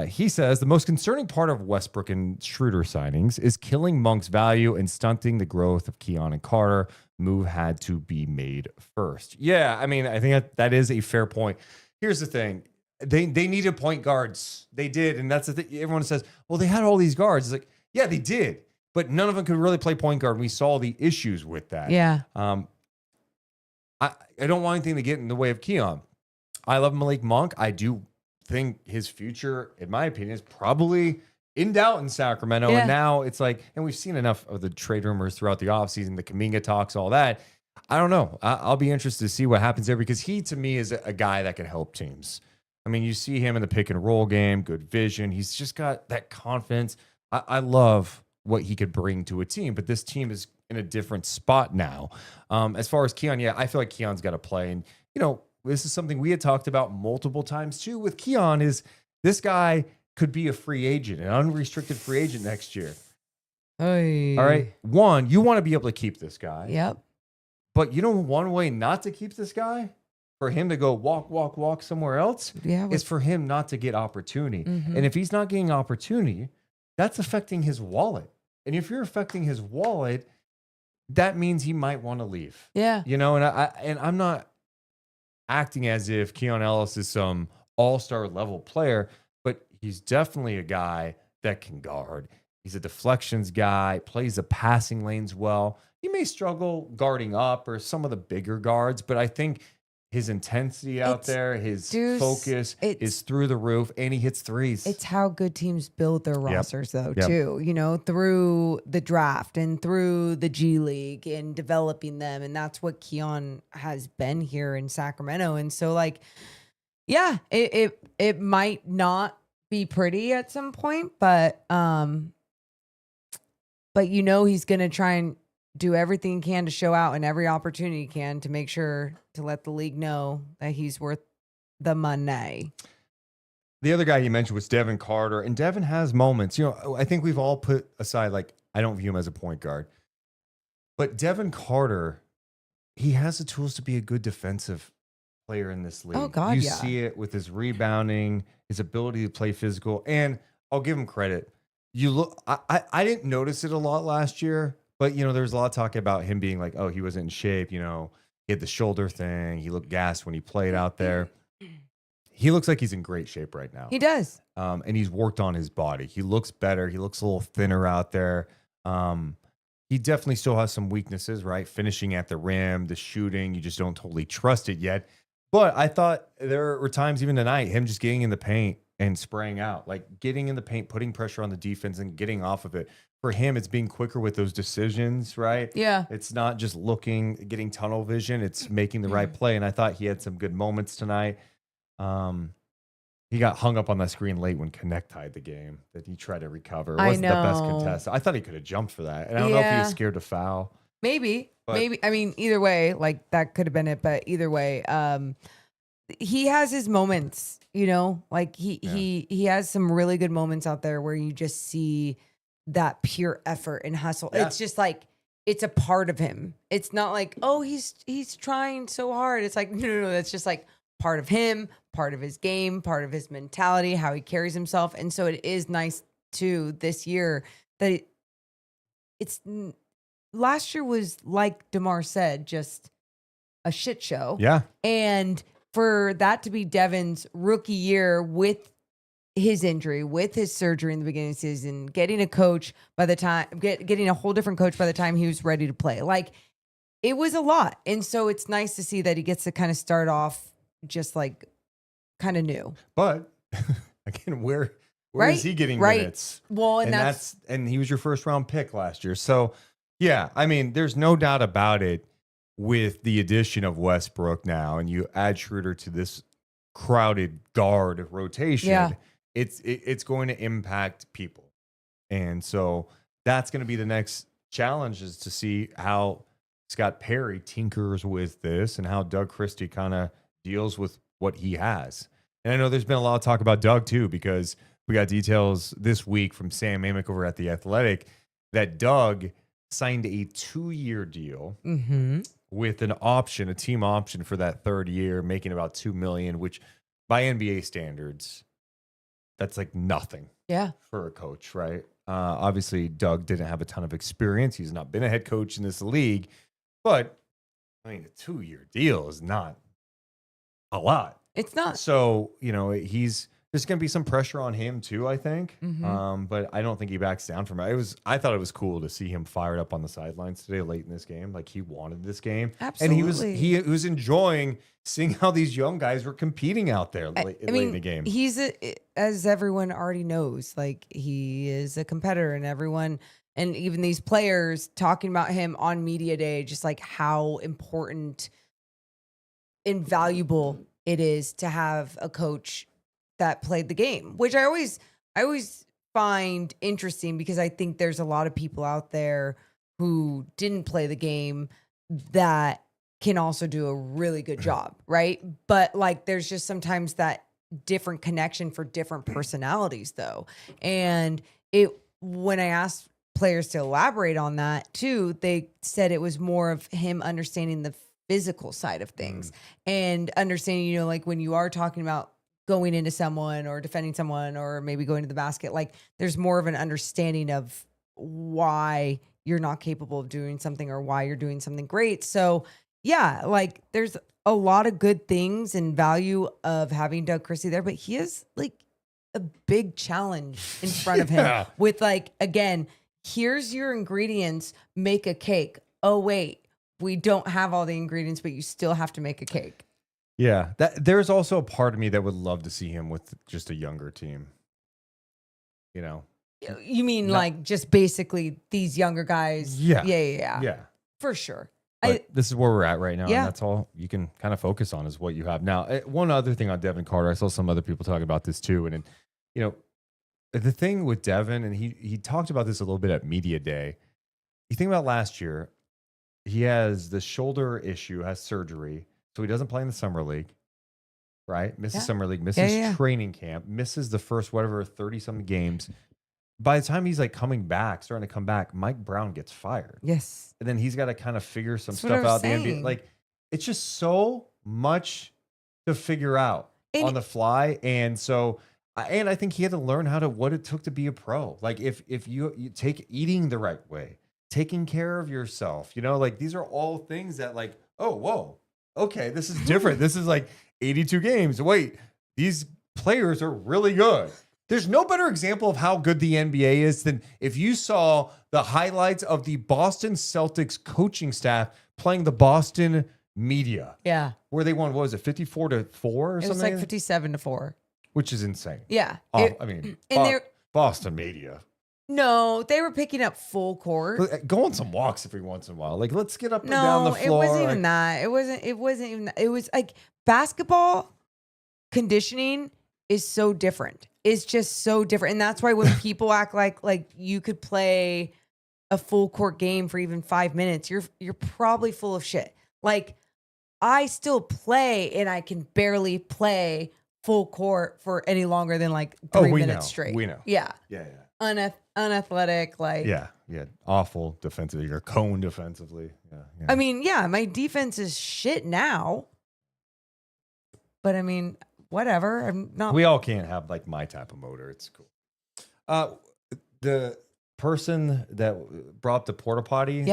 He says the most concerning part of Westbrook and Schroeder signings is killing Monk's value and stunting the growth of Keon and Carter. Move had to be made first. Yeah, I mean, I think that is a fair point. Here's the thing. They needed point guards. They did. And that's the thing. Everyone says, well, they had all these guards. It's like, yeah, they did. But none of them could really play point guard. And we saw the issues with that. Yeah. I don't want anything to get in the way of Keon. I love Malik Monk. I do think his future, in my opinion, is probably in doubt in Sacramento. Yeah. And now it's like, and we've seen enough of the trade rumors throughout the offseason, the Kuminga talks, all that. I don't know. I'll be interested to see what happens there because he, to me, is a guy that can help teams. I mean, you see him in the pick and roll game, good vision. He's just got that confidence. I love what he could bring to a team, but this team is in a different spot now. As far as Keon, yeah, I feel like Keon's got to play. And, you know, this is something we had talked about multiple times too with Keon is this guy could be a free agent, an unrestricted free agent next year. Hey. All right. One, you want to be able to keep this guy. Yep. But you know one way not to keep this guy? For him to go walk somewhere else Yeah. is for him not to get opportunity. Mhm. And if he's not getting opportunity, that's affecting his wallet. And if you're affecting his wallet, that means he might want to leave. Yeah. You know, and I'm not acting as if Keon Ellis is some all-star level player, but he's definitely a guy that can guard. He's a deflections guy, plays the passing lanes well. He may struggle guarding up or some of the bigger guards, but I think his intensity out there, his Deuce, focus is through the roof, and he hits threes. It's how good teams build their rosters, though, Yep. too. You know, through the draft and through the G League and developing them. And that's what Keon has been here in Sacramento. And so, like, yeah, it might not be pretty at some point, but you know he's going to try and do everything he can to show out and every opportunity he can to make sure to let the league know that he's worth the money. The other guy you mentioned was Devin Carter, and Devin has moments. You know, I think we've all put aside, like, I don't view him as a point guard. But Devin Carter, he has the tools to be a good defensive player in this league. Oh, God, you yeah. see it with his rebounding, his ability to play physical, and I'll give him credit. You look, I didn't notice it a lot last year, but, you know, there was a lot of talk about him being like, oh, he wasn't in shape, you know, he had the shoulder thing, he looked gassed when he played out there. He looks like he's in great shape right now. He does. And he's worked on his body. He looks better. He looks a little thinner out there. He definitely still has some weaknesses, right? Finishing at the rim, the shooting, you just don't totally trust it yet. But I thought there were times even tonight, him just getting in the paint and spraying out, like getting in the paint, putting pressure on the defense and getting off of it. For him, it's being quicker with those decisions, right? Yeah. It's not just getting tunnel vision. It's making the right play. And I thought he had some good moments tonight. He got hung up on that screen late when Connect tied the game that he tried to recover. It I wasn't the best know. contest. I thought he could have jumped for that. And I don't know if he was scared to foul. Maybe. But- I mean, either way, like that could have been it. But either way, he has his moments, you know, like he has some really good moments out there where you just see that pure effort and hustle. Yeah. It's just like, it's a part of him. It's not like, oh, he's trying so hard. It's like, no, that's just like part of him, part of his game, part of his mentality, how he carries himself. And so it is nice too this year that last year was, like DeMar said, just a shit show. Yeah. And for that to be Devin's rookie year with his injury, with his surgery in the beginning of the season, getting a coach by the time, getting a whole different coach by the time he was ready to play. Like, it was a lot. And so it's nice to see that he gets to kind of start off just like kind of new. But again, where Right? is he getting Right. minutes? Well, and And he was your first round pick last year. So yeah, I mean, there's no doubt about it with the addition of Westbrook now, and you add Schroeder to this crowded guard rotation. Yeah. It's going to impact people. And so that's going to be the next challenge, is to see how Scott Perry tinkers with this and how Doug Christie kind of deals with what he has. And I know there's been a lot of talk about Doug too, because we got details this week from Sam Amick over at The Athletic that Doug signed a 2-year deal with an option, a team option for that third year, making about $2 million, which by NBA standards, that's like nothing. Yeah. For a coach, right? Obviously, Doug didn't have a ton of experience. He's not been a head coach in this league, but I mean, a 2-year deal is not a lot. It's not. So, you know, there's going to be some pressure on him too, I think. But I don't think he backs down from it. I thought it was cool to see him fired up on the sidelines today late in this game. Like, he wanted this game. Absolutely. And he was enjoying seeing how these young guys were competing out there late in the game. He's as everyone already knows, like, he is a competitor, and everyone, and even these players talking about him on media day, just like how important and valuable it is to have a coach that played the game, which I always find interesting, because I think there's a lot of people out there who didn't play the game that can also do a really good job, right? But like, there's just sometimes that different connection for different personalities though. And when I asked players to elaborate on that too, they said it was more of him understanding the physical side of things and understanding, you know, like when you are talking about going into someone or defending someone or maybe going to the basket, like there's more of an understanding of why you're not capable of doing something or why you're doing something great. So yeah, like there's a lot of good things and value of having Doug Christie there, but he has like a big challenge in front of him with like, again, here's your ingredients, make a cake. Oh, wait, we don't have all the ingredients, but you still have to make a cake. Yeah, there's also a part of me that would love to see him with just a younger team. You know, you mean like just basically these younger guys? Yeah, for sure. But this is where we're at right now, Yeah. and that's all you can kind of focus on is what you have now. One other thing on Devin Carter, I saw some other people talking about this too, and you know, the thing with Devin, and he talked about this a little bit at media day. You think about last year, he has the shoulder issue, has surgery. So he doesn't play in the summer league, right? Misses summer league, misses training camp, misses the first 30-something games. By the time he's like starting to come back, Mike Brown gets fired. Yes. And then he's got to kind of figure some That's stuff what I out. was The NBA, saying. like, it's just so much to figure out on the fly. And so, I think he had to learn what it took to be a pro. Like if you take eating the right way, taking care of yourself, you know, like these are all things that like, oh, whoa. Okay, this is different. This is like 82 games. Wait, these players are really good. There's no better example of how good the NBA is than if you saw the highlights of the Boston Celtics coaching staff playing the Boston media. Yeah. Where they won, what was it, 54-4 or something? It was like 57-4. Which is insane. Yeah. Boston media. No, they were picking up full court. Go on some walks every once in a while. Like, let's get up and down the floor. It wasn't even that. It wasn't even that. It was like basketball conditioning is so different. It's just so different. And that's why when people act like you could play a full court game for even 5 minutes, you're probably full of shit. Like, I still play and I can barely play full court for any longer than like 3 minutes straight. We know. Yeah. Yeah. Unathletic, like. Yeah. Awful defensively. You're cone defensively. Yeah. I mean, yeah, my defense is shit now. But I mean, whatever. I'm not. We all can't have like my type of motor. It's cool. The person that brought up the porta potty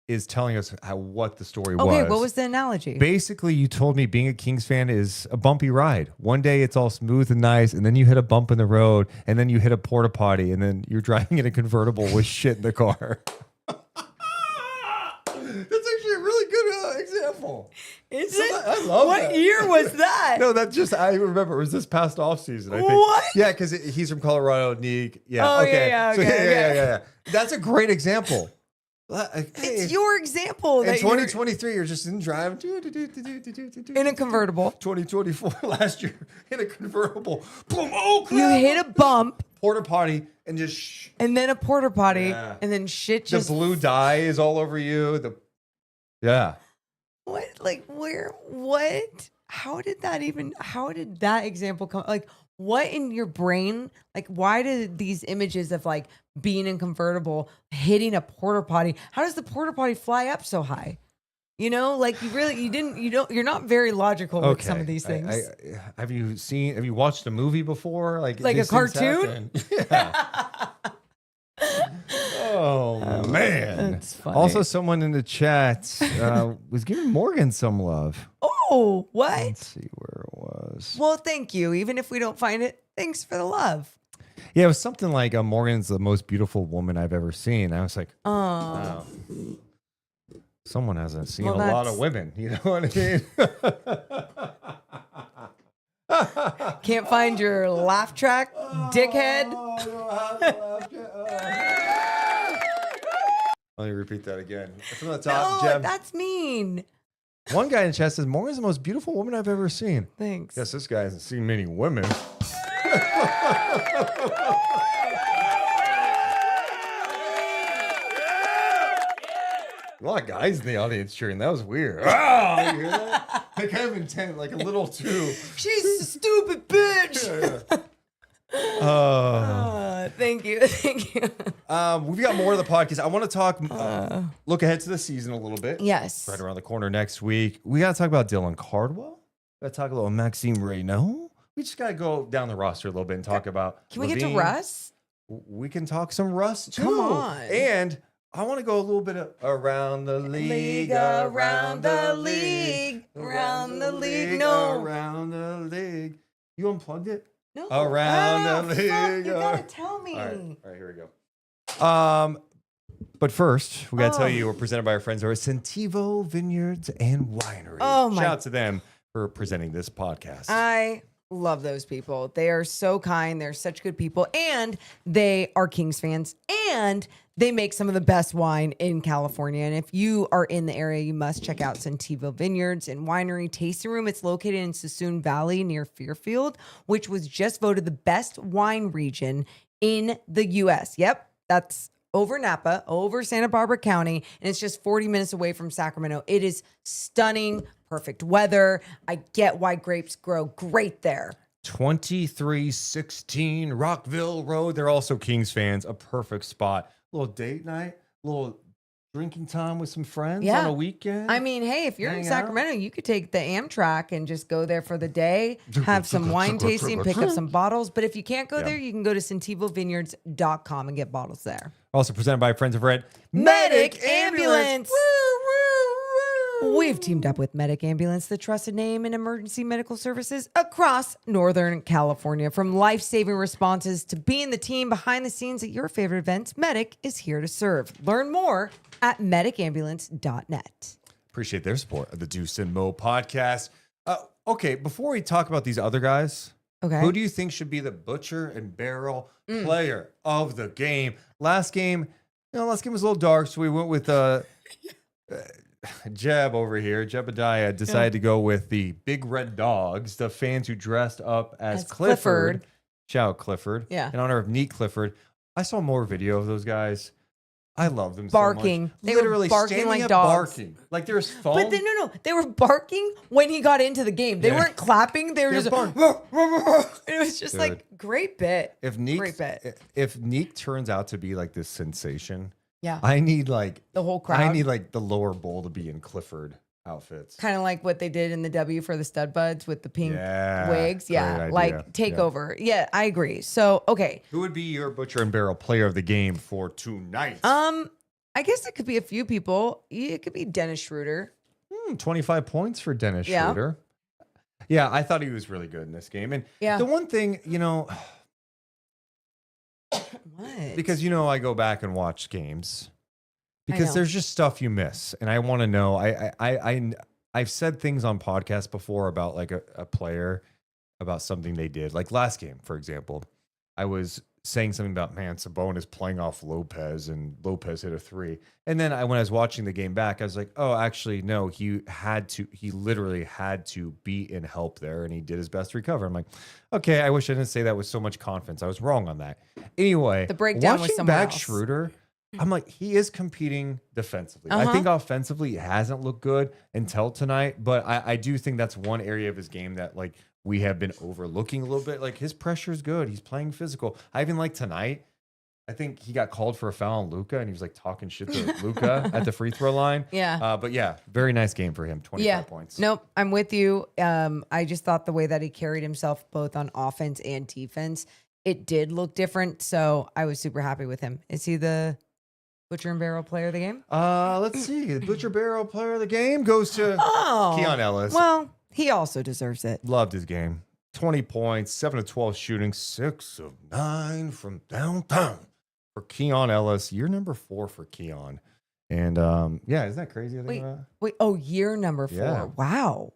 is telling us what the story was. Okay, what was the analogy? Basically, you told me being a Kings fan is a bumpy ride. One day it's all smooth and nice, and then you hit a bump in the road, and then you hit a porta potty, and then you're driving in a convertible with shit in the car. That's actually a really good example. Is it? I love what that. year was that? No, that just, I remember it was this past off season, I think. What? Yeah, because he's from Colorado, Nique. Yeah. Oh, okay. yeah, So, okay. yeah. That's a great example. It's your example. In That 2023, you're just in driving. in a convertible. 2024, last year, in a convertible. Boom, oh, crap. You hit a bump. Porta potty and just And then a porta potty. And then shit just. the blue dye is all over you. Yeah. What? Like, where? What? How did that example come? Like, what in your brain? Like, why did these images of like being in convertible, hitting a porta potty? How does the porta potty fly up so high? You know, like you're not very logical with some of these things. Have you watched a movie before? Like a cartoon? Yeah. Oh, man. That's funny. Also, someone in the chat was giving Morgan some love. Oh, what? Let's see where it was. Well, thank you. Even if we don't find it, thanks for the love. Yeah, it was something like Morgan's the most beautiful woman I've ever seen. I was like, Oh. wow. Someone hasn't seen Well, a lot of women. You know what I mean? Can't find your laugh track, dickhead. Let me repeat that again. From the top, No, Jem. that's mean. One guy in the chat says, Morgan's the most beautiful woman I've ever seen. Thanks. Guess this guy hasn't seen many women. A lot of guys in the audience cheering. That was weird. Oh, you hear that? Like kind of intent, like a little too. She's a stupid bitch. Thank you. Thank you. We've got more of the podcast. I want to talk, look ahead to the season a little bit. Yes. Right around the corner next week. We got to talk about Dylan Cardwell. We got to talk a little Maxime Raynaud. We just got to go down the roster a little bit and talk about. Can we get to LaVine. Russ? We can talk some Russ too. Come on. And I want to go a little bit of around the league, around the league, around the league. No. Around the league. You unplugged it? No. Around the league. Fuck, you gotta tell me. All right, here we go. But first, we gotta tell you we're presented by our friends over at Sentivo Vineyards and Winery. Oh my! Shout out to them for presenting this podcast. I love those people. They are so kind. They're such good people, and they are Kings fans, and they make some of the best wine in California. And if you are in the area, you must check out Sentivo Vineyards and Winery Tasting Room. It's located in Suisun Valley near Fairfield, which was just voted the best wine region in the U.S. Yep, that's over Napa, over Santa Barbara County, and it's just 40 minutes away from Sacramento. It is stunning, perfect weather. I get why grapes grow great there. 2316 Rockville Road. They're also Kings fans. A perfect spot. Little date night, little drinking time with some friends on a weekend. I mean, hey, if you're in Hang Sacramento, you could take the Amtrak and just go there for the day, have some wine tasting, pick up some bottles. But if you can't go there, you can go to sentivovineyards.com and get bottles there. Also presented by friends of Red Medic Ambulance. We've teamed up with Medic Ambulance, the trusted name in emergency medical services across Northern California. From life-saving responses to being the team behind the scenes at your favorite events, Medic is here to serve. Learn more at medicambulance.net. Appreciate their support of the Deuce and Mo podcast. Okay, before we talk about these other guys, who do you think should be the butcher and barrel player of the game? Last game was a little dark, so we went with Jeb over here, Jebediah, decided to go with the Big Red Dogs, the fans who dressed up as Clifford. Shout out Clifford. Yeah. In honor of Nique Clifford. I saw more video of those guys. I love them Barking. so much. They were Literally barking standing like up dogs. barking. Like there's foam. But no. They were barking when he got into the game. They weren't clapping. They were just it was just Dude. like great bit. If Nique turns out to be like this sensation, Yeah. I need like The whole crowd. I need like the lower bowl to be in Clifford outfits. Kind of like what they did in the W for the stud buds with the pink Yeah, wigs. great Yeah. idea. Like takeover. Yeah, I agree. So, okay. Who would be your Butcher and Barrel player of the game for tonight? I guess it could be a few people. It could be Dennis Schroeder. 25 points for Dennis Yeah. Schroeder. Yeah, I thought he was really good in this game. And Yeah. the one thing, What? because I go back and watch games because know. there's just stuff you miss, and I want to know. I've said things on podcasts before about like a player about something they did, like last game, for example. I was saying something about Sabonis playing off Lopez, and Lopez hit a 3. And then when I was watching the game back, I was like, oh, actually, no, he literally had to be in help there, and he did his best to recover. I'm like, okay, I wish I didn't say that with so much confidence. I was wrong on that. Anyway, The breakdown was watching somewhere back else. Schroeder, I'm like, he is competing defensively. I think offensively it hasn't looked good until tonight, but I do think that's one area of his game that like we have been overlooking a little bit. Like his pressure is good. He's playing physical. I even like tonight. I think he got called for a foul on Luka, and he was like talking shit to Luka at the free throw line. Yeah. But yeah, very nice game for him. 25 points. Nope, I'm with you. I just thought the way that he carried himself both on offense and defense, it did look different. So I was super happy with him. Is he the Butcher and Barrel player of the game? Let's see. The Butcher Barrel player of the game goes to Keon Ellis. Well, he also deserves it. Loved his game. 20 points, 7 of 12 shooting, 6 of 9 from downtown for Keon Ellis. Year number 4 for Keon. And yeah, isn't that crazy? Year number 4. Yeah.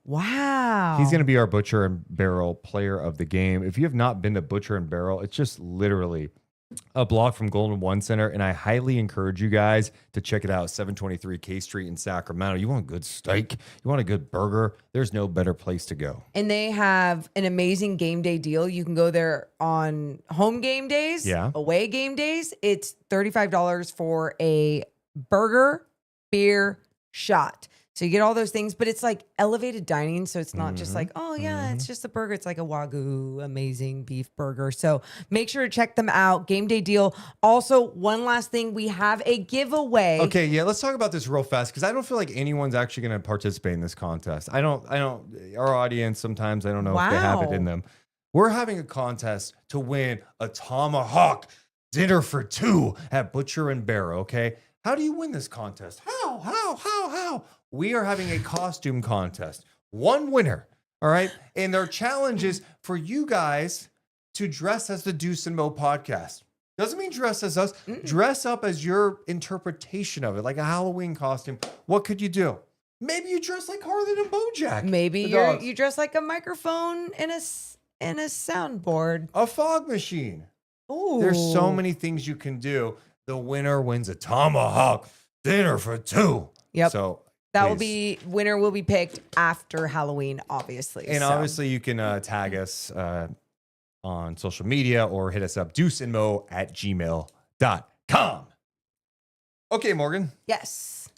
Wow. He's going to be our Butcher and Barrel player of the game. If you have not been to Butcher and Barrel, it's just literally a block from Golden One Center, and I highly encourage you guys to check it out. 723 K Street in Sacramento. You want a good steak? You want a good burger? There's no better place to go. And they have an amazing game day deal. You can go there on home game days, away game days. It's $35 for a burger, beer, shot. So you get all those things, but it's like elevated dining. So it's not just like, it's just a burger. It's like a Wagyu amazing beef burger. So make sure to check them out. Game day deal. Also, one last thing, we have a giveaway. Okay, yeah, let's talk about this real fast because I don't feel like anyone's actually going to participate in this contest. I don't. Our audience sometimes I don't know if they have it in them. We're having a contest to win a tomahawk dinner for 2 at Butcher and Barrel. Okay, how do you win this contest? How? We are having a costume contest. One winner, all right? And their challenge is for you guys to dress as the Deuce and Mo podcast. Doesn't mean dress as us. Dress up as your interpretation of it, like a Halloween costume. What could you do? Maybe you dress like Harlan and Bojack. Maybe you dress like a microphone and a soundboard. A fog machine. Ooh. There's so many things you can do. The winner wins a tomahawk dinner for 2. Yep. So winner will be picked after Halloween, obviously. And obviously you can tag us on social media or hit us up deuceandmo@gmail.com. Okay, Morgan. Yes.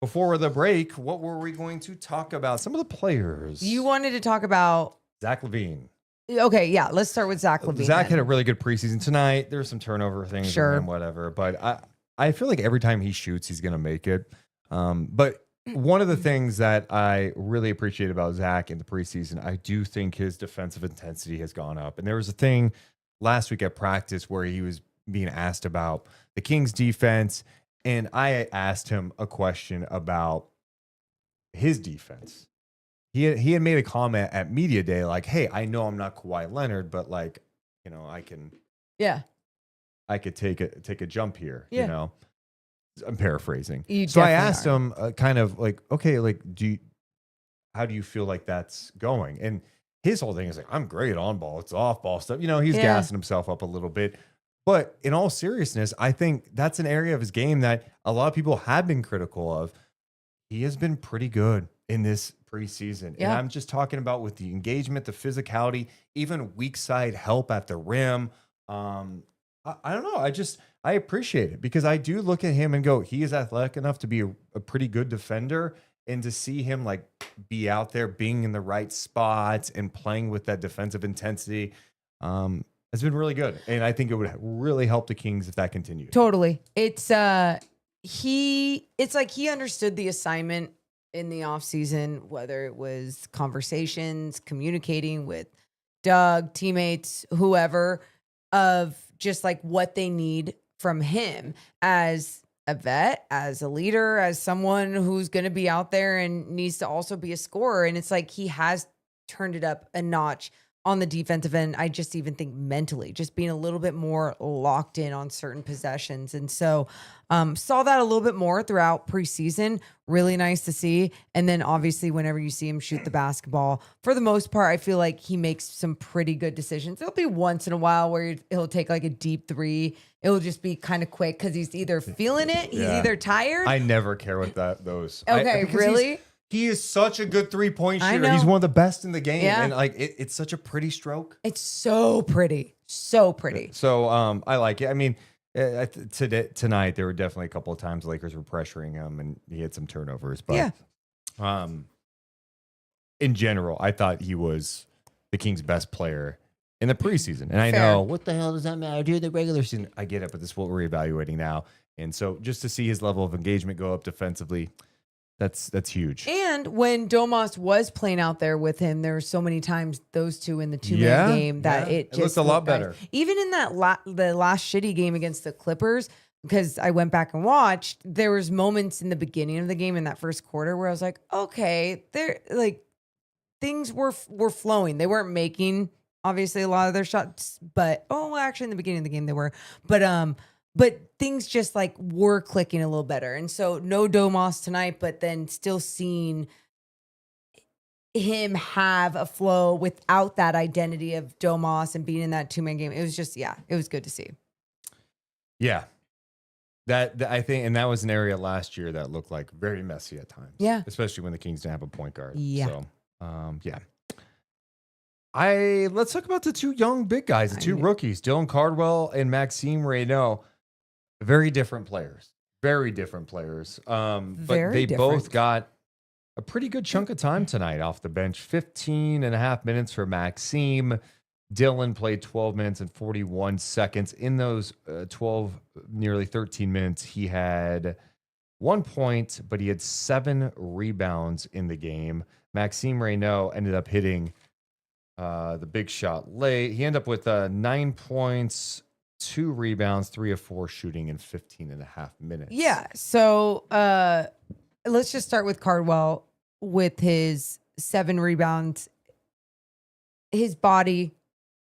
Before the break, what were we going to talk about? Some of the players. You wanted to talk about Zach LaVine. Okay, yeah. Let's start with Zach LaVine. Zach had a really good preseason tonight. There's some turnover things and whatever. But I feel like every time he shoots, he's going to make it. But one of the things that I really appreciate about Zach in the preseason, I do think his defensive intensity has gone up. And there was a thing last week at practice where he was being asked about the Kings defense. And I asked him a question about his defense. He had made a comment at Media Day like, hey, I know I'm not Kawhi Leonard, but like, I could take a jump here, I'm paraphrasing. So I asked him kind of like, okay, like, how do you feel like that's going? And his whole thing is like, I'm great on ball. It's off ball stuff. He's gassing himself up a little bit. But in all seriousness, I think that's an area of his game that a lot of people have been critical of. he has been pretty good in this preseason. Yeah. And I'm just talking about with the engagement, the physicality, even weak side help at the rim. I don't know. I appreciate it because I do look at him and go, he is athletic enough to be a pretty good defender. And to see him like be out there being in the right spots and playing with that defensive intensity has been really good. And I think it would really help the Kings if that continued. Totally. It's like he understood the assignment in the offseason, whether it was conversations, communicating with Doug, teammates, whoever, of just like what they need from him as a vet, as a leader, as someone who's going to be out there and needs to also be a scorer. And it's like he has turned it up a notch on the defensive end. I just even think mentally, just being a little bit more locked in on certain possessions. And so saw that a little bit more throughout preseason. Really nice to see. And then obviously whenever you see him shoot the basketball, for the most part, I feel like he makes some pretty good decisions. There'll be once in a while where he'll take like a deep three. It'll just be kind of quick because he's either feeling it, he's either tired. I never care what those. Okay, really? He is such a good 3-point I shooter. know. He's one of the best in the game. Yeah. And like it's such a pretty stroke. It's so pretty. So pretty. So I like it. I mean, tonight there were definitely a couple of times Lakers were pressuring him and he had some turnovers. But in general, I thought he was the Kings' best player in the preseason. And I know, what the hell does that matter? During the regular season, I get it, but this is what we're evaluating now. And so just to see his level of engagement go up defensively, that's huge. And when Domas was playing out there with him, there were so many times those two in the two-man game that it just looked a lot better. Even in that the last shitty game against the Clippers, because I went back and watched, there was moments in the beginning of the game in that first quarter where I was like, okay, they're like things were flowing. They weren't making obviously a lot of their shots, but actually in the beginning of the game they were. But things just like were clicking a little better. And so no Domas tonight, but then still seeing him have a flow without that identity of Domas and being in that two-man game. It was just, it was good to see. Yeah. That I think, and that was an area last year that looked like very messy at times. Yeah. Especially when the Kings didn't have a point guard. Yeah. So, let's talk about the two young big guys, the two rookies, Dylan Cardwell and Maxime Raynaud. Very different players. But they both got a pretty good chunk of time tonight off the bench. 15 and a half minutes for Maxime. Dylan played 12 minutes and 41 seconds. In those 12, nearly 13 minutes, he had 1 point, but he had 7 rebounds in the game. Maxime Raynaud ended up hitting the big shot late. He ended up with 9 points, 2 rebounds, 3 of 4 shooting in 15 and a half minutes. Yeah. So let's just start with Cardwell with his 7 rebounds. His body,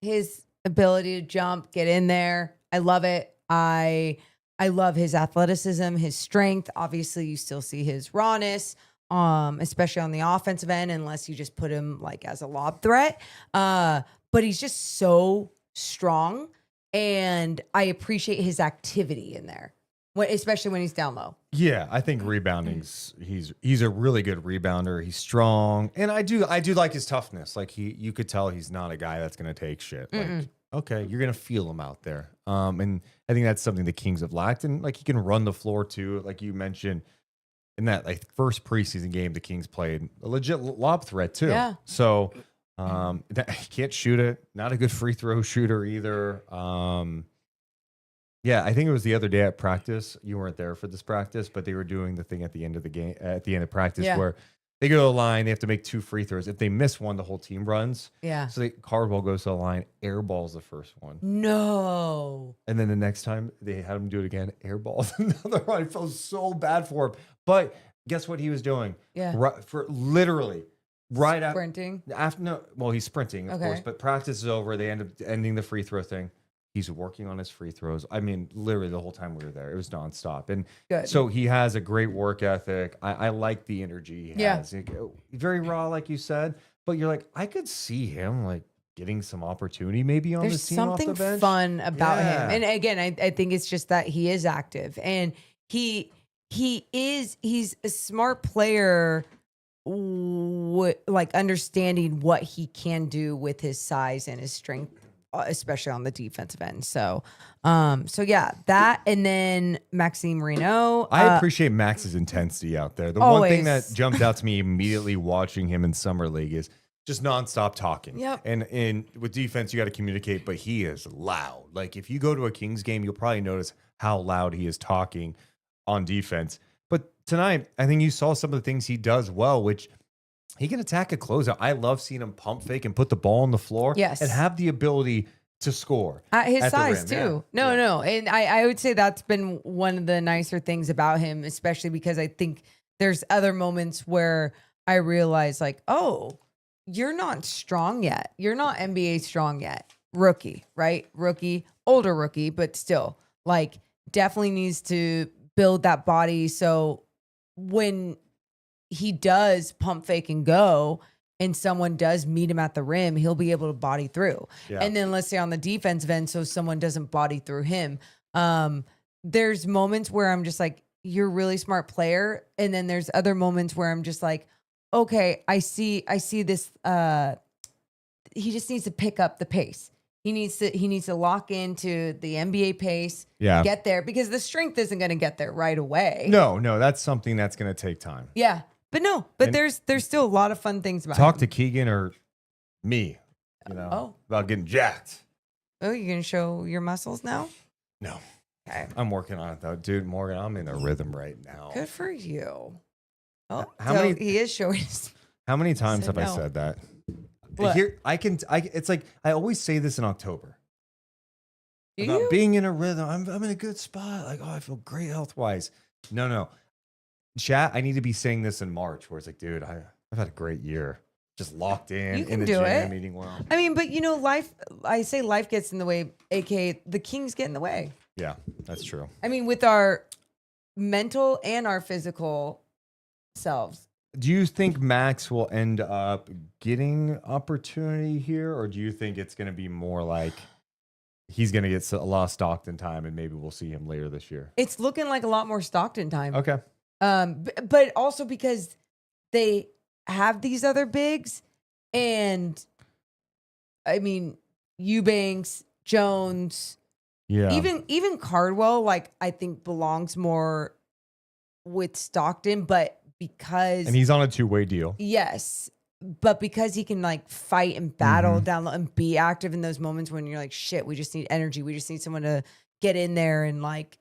his ability to jump, get in there. I love it. I love his athleticism, his strength. Obviously, you still see his rawness, especially on the offensive end, unless you just put him like as a lob threat. But he's just so strong. And I appreciate his activity in there, especially when he's down low. Yeah, I think rebounding's he's a really good rebounder. He's strong, and I do like his toughness. Like you could tell he's not a guy that's going to take shit. Like, okay, you're going to feel him out there. And I think that's something the Kings have lacked. And like he can run the floor too, like you mentioned in that like first preseason game, the Kings played a legit lob threat too. Yeah. So. He can't shoot it. Not a good free throw shooter either. I think it was the other day at practice. You weren't there for this practice, but they were doing the thing at the end of the game, at the end of practice, where they go to the line. They have to make 2 free throws. If they miss one, the whole team runs. Yeah. So Cardwell goes to the line, airballs the first one. No. And then the next time they had him do it again, airballs another one. I felt so bad for him. But guess what he was doing? Yeah. For literally. Right sprinting he's sprinting, of course, but practice is over. They end up ending the free throw thing. He's working on his free throws. I mean, literally the whole time we were there, it was nonstop. And so he has a great work ethic. I like the energy he has. Very raw, like you said, but you're like, I could see him like getting some opportunity maybe on this team off the bench. There's something fun about him. And again, I think it's just that he is active and he he's a smart player, like understanding what he can do with his size and his strength, especially on the defensive end. So yeah, that, and then Maxime Raynaud. I appreciate Max's intensity out there. The one thing that jumped out to me immediately watching him in summer league is just nonstop talking. Yep. And with defense, you got to communicate, but he is loud. Like if you go to a Kings game, you'll probably notice how loud he is talking on defense. But tonight, I think you saw some of the things he does well, which he can attack a closeout. I love seeing him pump fake and put the ball on the floor. Yes. And have the ability to score. His at the size rim. too. Yeah. No. And I would say that's been one of the nicer things about him, especially because I think there's other moments where I realize like, oh, you're not strong yet. You're not NBA strong yet. Rookie, right? Rookie, older rookie, but still like definitely needs to build that body. So when he does pump fake and go and someone does meet him at the rim, he'll be able to body through. Yeah. And then let's say on the defensive end, so someone doesn't body through him. There's moments where I'm just like, you're a really smart player. And then there's other moments where I'm just like, okay, I see this. He just needs to pick up the pace. He needs to lock into the NBA pace, get there, because the strength isn't going to get there right away. No, that's something that's going to take time. Yeah. But there's still a lot of fun things about Talk him. to Keegan or me, about getting jacked. Oh, you're going to show your muscles now? No. Okay. I'm working on it though. Dude, Morgan, I'm in a rhythm right now. Good for you. Oh, he is showing his. How many times have I no. said that? What? Here, it's like I always say this in October. Do About you? being in a rhythm. I'm in a good spot. Like, oh, I feel great health wise. No. Chat, I need to be saying this in March where it's like, dude, I've had a great year. Just locked in You can the do gym, it. eating well. I mean, but life gets in the way, aka the Kings get in the way. Yeah, that's true. I mean, with our mental and our physical selves. Do you think Max will end up getting opportunity here, or do you think it's going to be more like he's going to get a lot of Stockton time and maybe we'll see him later this year? It's looking like a lot more Stockton time. Okay. But also because they have these other bigs, and I mean, Eubanks, Jones, even Cardwell, like I think belongs more with Stockton, but because and he's on a 2-way deal. Yes, but because he can like fight and battle down low and be active in those moments when you're like, shit, we just need energy. We just need someone to get in there and like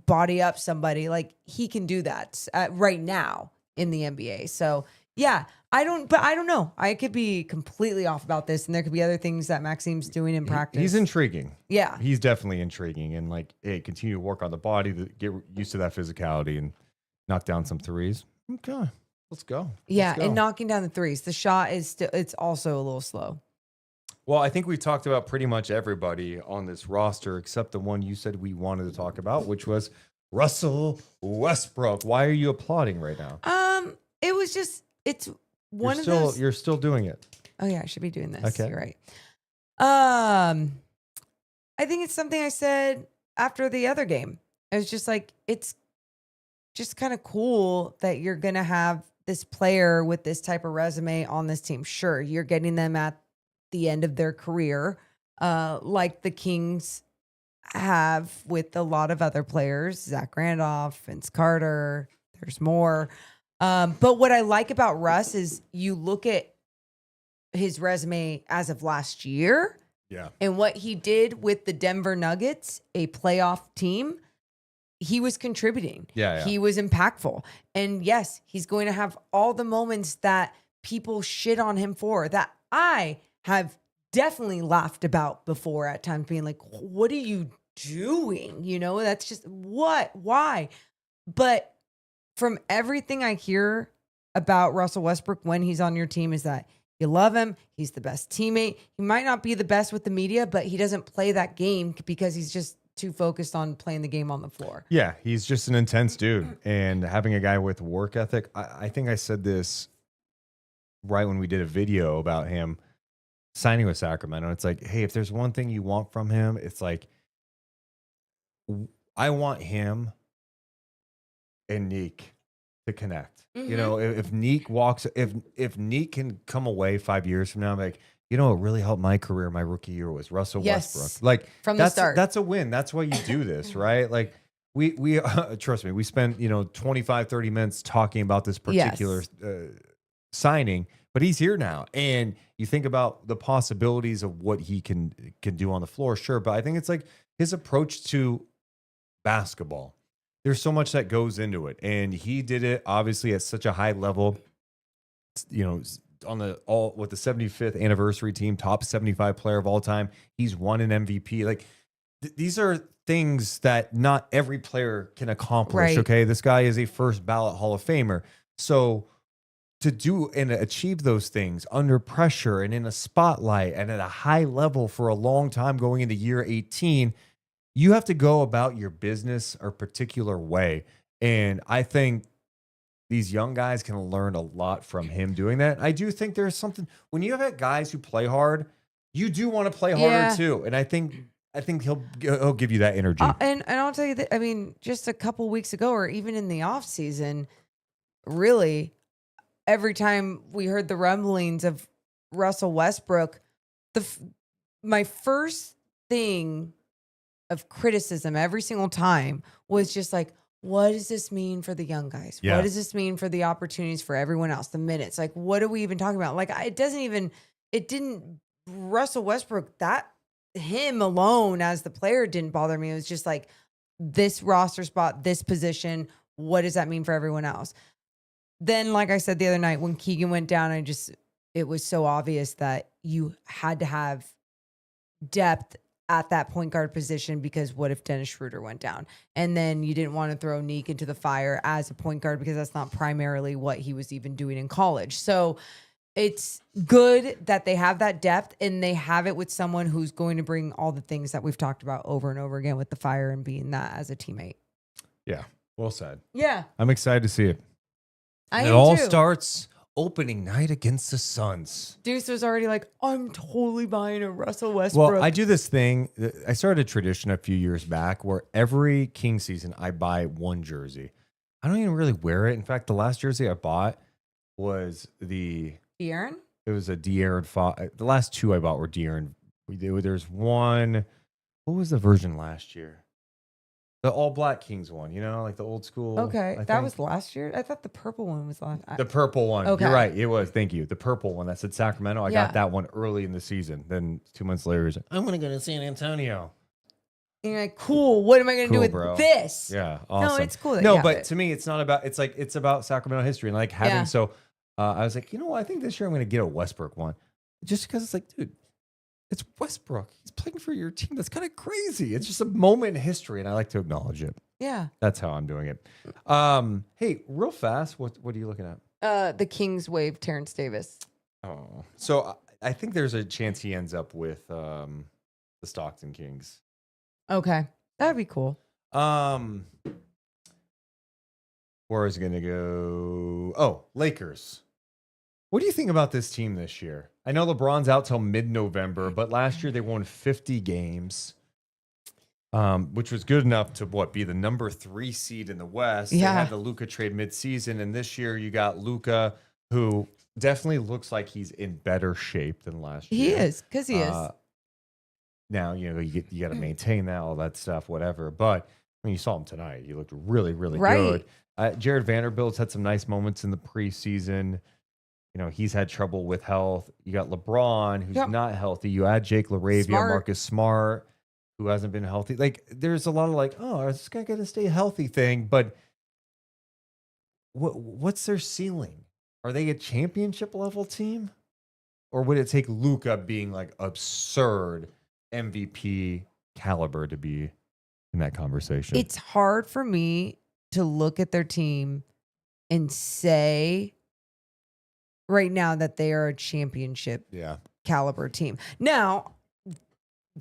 body up somebody. Like he can do that right now in the NBA. So yeah, I don't know. I could be completely off about this, and there could be other things that Maxime's doing in practice. He's intriguing. Yeah. He's definitely intriguing, and like, hey, continue to work on the body to get used to that physicality and knock down some threes. Okay, let's go. Yeah, and knocking down the threes. The shot is still, it's also a little slow. Well, I think we talked about pretty much everybody on this roster except the one you said we wanted to talk about, which was Russell Westbrook. Why are you applauding right now? It was just, it's one you're of still, those. You're still doing it. Oh yeah, I should be doing this. Okay. You're right. I think it's something I said after the other game. I was just like, it's just kind of cool that you're going to have this player with this type of resume on this team. Sure, you're getting them at the end of their career, like the Kings have with a lot of other players, Zach Randolph, Vince Carter, there's more. But what I like about Russ is you look at his resume as of last year, and what he did with the Denver Nuggets, a playoff team. He was contributing. Yeah. He was impactful. And yes, he's going to have all the moments that people shit on him for, that I have definitely laughed about before at times, being like, what are you doing? You know, that's just what? Why? But from everything I hear about Russell Westbrook when he's on your team is that you love him. He's the best teammate. He might not be the best with the media, but he doesn't play that game because he's just too focused on playing the game on the floor. Yeah, he's just an intense dude. And having a guy with work ethic, I think I said this right when we did a video about him signing with Sacramento. It's like, hey, if there's one thing you want from him, it's like, I want him and Nique to connect. You know, if Nique walks, if Nique can come away 5 years from now, I'm like, you know, what really helped my career my rookie year was Russell Westbrook. Like from the start. That's a win. That's why you do this, right? Like we trust me, we spent, 25, 30 minutes talking about this particular signing, but he's here now. And you think about the possibilities of what he can do on the floor. Sure. But I think it's like his approach to basketball. There's so much that goes into it. And he did it obviously at such a high level, on the 75th anniversary team, top 75 player of all time. He's won an MVP. Like these are things that not every player can accomplish. Right. Okay. This guy is a first ballot Hall of Famer. So to do and achieve those things under pressure and in a spotlight and at a high level for a long time going into year 18, you have to go about your business a particular way. And I think these young guys can learn a lot from him doing that. I do think there's something when you have guys who play hard, you do want to play harder too. And I think he'll give you that energy. And I'll tell you that, I mean, just a couple weeks ago or even in the off season, really, every time we heard the rumblings of Russell Westbrook, my first thing of criticism every single time was just like, what does this mean for the young guys? Yeah. What does this mean for the opportunities for everyone else? The minutes, like, what are we even talking about? Like, Russell Westbrook, him alone as the player didn't bother me. It was just like this roster spot, this position. What does that mean for everyone else? Then, like I said the other night, when Keegan went down, it was so obvious that you had to have depth at that point guard position, because what if Dennis Schroeder went down? And then you didn't want to throw Nique into the fire as a point guard because that's not primarily what he was even doing in college. So it's good that they have that depth and they have it with someone who's going to bring all the things that we've talked about over and over again with the fire and being that as a teammate. Yeah. Well said. Yeah. I'm excited to see it. I It am all too. starts opening night against the Suns. Deuce was already like, I'm totally buying a Russell Westbrook. Well, I do this thing. I started a tradition a few years back where every King season I buy one jersey. I don't even really wear it. In fact, the last jersey I bought was De'Aaron? It was a De'Aaron. The last two I bought were De'Aaron. There's one. What was the version last year? The all black Kings one, like the old school. Okay. I That think. was last year? I thought the purple one was last. The purple one. Okay. You're right. It was. Thank you. The purple one that said Sacramento. I Yeah. got that one early in the season. Then 2 months later, he's like, I'm going to go to San Antonio. And you're like, cool. What am I going to do with bro. this? Yeah. Awesome. No, it's cool. that No, you have but it. to me, it's not about, it's about Sacramento history and like having, Yeah. so I was like, you know what? I think this year I'm going to get a Westbrook one just because it's like, dude, it's Westbrook. He's playing for your team. That's kind of crazy. It's just a moment in history and I like to acknowledge it. Yeah. That's how I'm doing it. Hey, real fast, what are you looking at? The Kings waive Terrence Davis. Oh, so I think there's a chance he ends up with the Stockton Kings. Okay. That'd be cool. Where is it going to go? Oh, Lakers. What do you think about this team this year? I know LeBron's out till mid-November, but last year they won 50 games, which was good enough to be the number 3 seed in the West. Yeah. They had the Luka trade mid-season, and this year you got Luka, who definitely looks like he's in better shape than last year. He is, because he is. Now, you got to maintain that, all that stuff, whatever. But I mean, you saw him tonight. He looked really, really Right. good. Jared Vanderbilt's had some nice moments in the preseason. He's had trouble with health. You got LeBron, who's not healthy. You add Jake LaRavia, Smart. Marcus Smart, who hasn't been healthy. Like, there's a lot of is this guy going to stay healthy thing? But what's their ceiling? Are they a championship level team? Or would it take Luka being like absurd MVP caliber to be in that conversation? It's hard for me to look at their team and say right now that they are a championship caliber team. Now,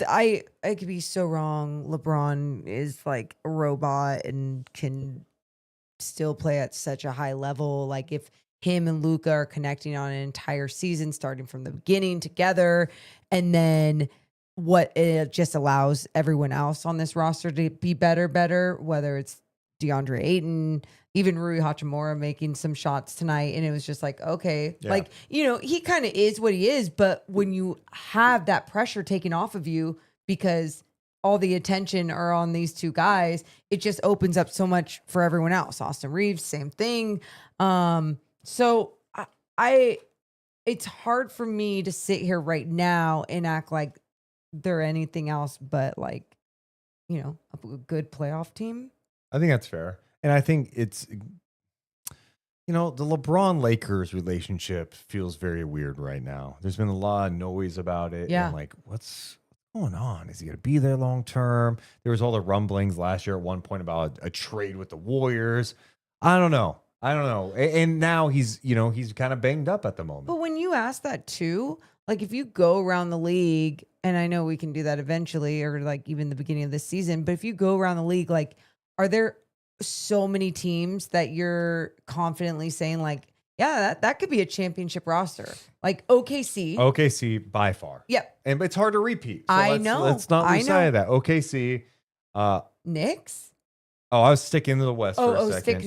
I could be so wrong. LeBron is like a robot and can still play at such a high level. Like if him and Luka are connecting on an entire season, starting from the beginning together, and then what it just allows everyone else on this roster to be better, whether it's DeAndre Ayton, even Rui Hachimura making some shots tonight. And it was just like, okay, Yeah. like, you know, he kind of is what he is. But when you have that pressure taken off of you because all the attention are on these two guys, it just opens up so much for everyone else. Austin Reeves, same thing. So it's hard for me to sit here right now and act like they're anything else but like, you know, a good playoff team. I think that's fair. And I think it's, you know, the LeBron Lakers relationship feels very weird right now. There's been a lot of noise about it. Yeah. And like, what's going on? Is he going to be there long term? There was all the rumblings last year at one point about a trade with the Warriors. I don't know. And now he's, you know, he's kind of banged up at the moment. But when you ask that too, like if you go around the league, and I know we can do that eventually, or like even the beginning of this season, but if you go around the league, like, are there so many teams that you're confidently saying like, yeah, that could be a championship roster? Like OKC by far. Yep. And it's hard to repeat. So I know. Let's not lose I sight know. of that. OKC. Knicks. Oh, I was sticking to the West for a second. Stick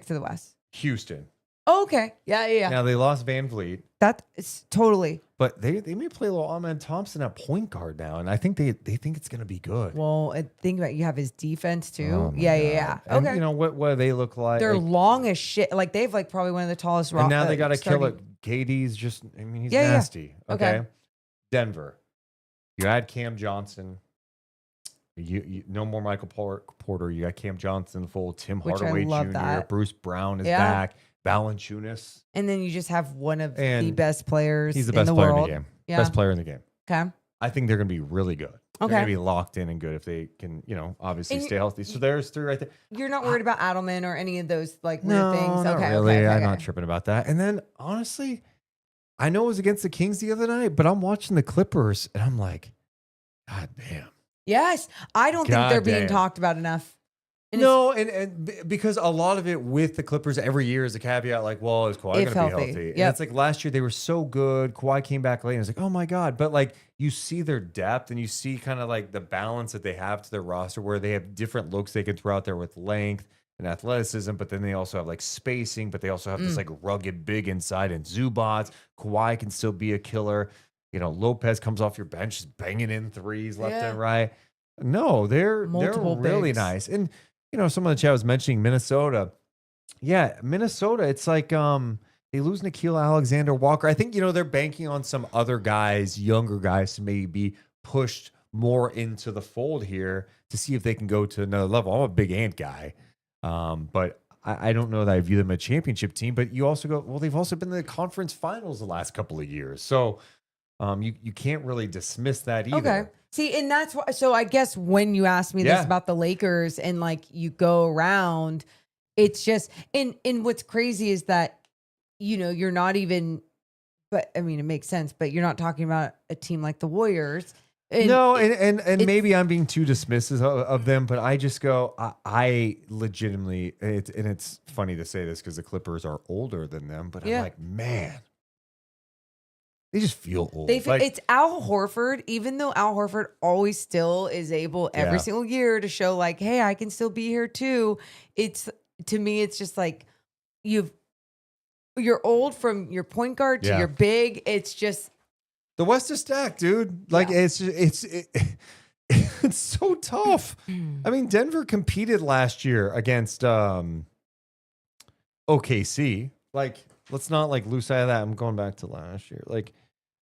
to the West. Houston. Oh, okay. Yeah. Now they lost Van Vliet, That is totally. but they may play a little Ahmed Thompson at point guard now, and I think they think it's going to be good. Well, and think about it, you have his defense too. Oh my Yeah. God. And Okay. you know what do they look like? They're Like, long as shit. Like they have like probably one of the tallest. and now they got to kill it. KD's just, I mean, he's Yeah. nasty. Okay. Okay. Denver. You had Cam Johnson. You no more Michael Porter. You got Cam Johnson full. Tim Which I Hardaway love Jr. that. Bruce Brown is Yeah. back. Valanciunas. And then you just have one of the And best players. He's the in best the player world. in the game. Yeah. Best player in the game. Okay. I think they're going to be really good. They're Okay. going to be locked in and good if they can, you know, obviously And stay healthy. So there's three right there. You're not worried about Adelman or any of those like weird things. Not Okay. really. Okay. I'm not tripping about that. And then honestly, I know it was against the Kings the other night, but I'm watching the Clippers and I'm like, God damn. Yes. I don't think they're being Goddamn. talked about enough. And No, and because a lot of it with the Clippers every year is a caveat, like, well, is Kawhi going If to be healthy. healthy? And Yep. it's like last year they were so good. Kawhi came back late and it's like, oh my God. But like you see their depth and you see kind of like the balance that they have to their roster where they have different looks they can throw out there with length and athleticism, but then they also have like spacing, but they also have this like rugged big inside and Zubats. Kawhi can still be a killer. You know, Lopez comes off your bench, just banging in threes left Yeah. and right. No, they're Multiple really bigs. nice. And you know, someone in the chat was mentioning Minnesota. Yeah, Minnesota, it's like they lose Nikhil Alexander Walker. I think, you know, they're banking on some other guys, younger guys, to maybe pushed more into the fold here to see if they can go to another level. I'm a big Ant guy, but I don't know that I view them as a championship team. But you also go, well, they've also been in the conference finals the last couple of years. So you can't really dismiss that either. Okay. See, and that's why. So I guess when you asked me this Yeah. about the Lakers and like you go around, it's just, and what's crazy is that, you know, you're not even, but I mean, it makes sense, but you're not talking about a team like the Warriors. And No, and maybe I'm being too dismissive of them, but I just go, I legitimately, it's funny to say this because the Clippers are older than them, but Yeah. I'm like, man, they just feel old. it's Al Horford, even though Al Horford always still is able every Yeah. single year to show like, hey, I can still be here too. It's, to me, it's just like you're old from your point guard to Yeah. your big. It's just, the West is stacked, dude. Like Yeah. it's so tough. I mean, Denver competed last year against OKC. Like, let's not like lose sight of that. I'm going back to last year. Like,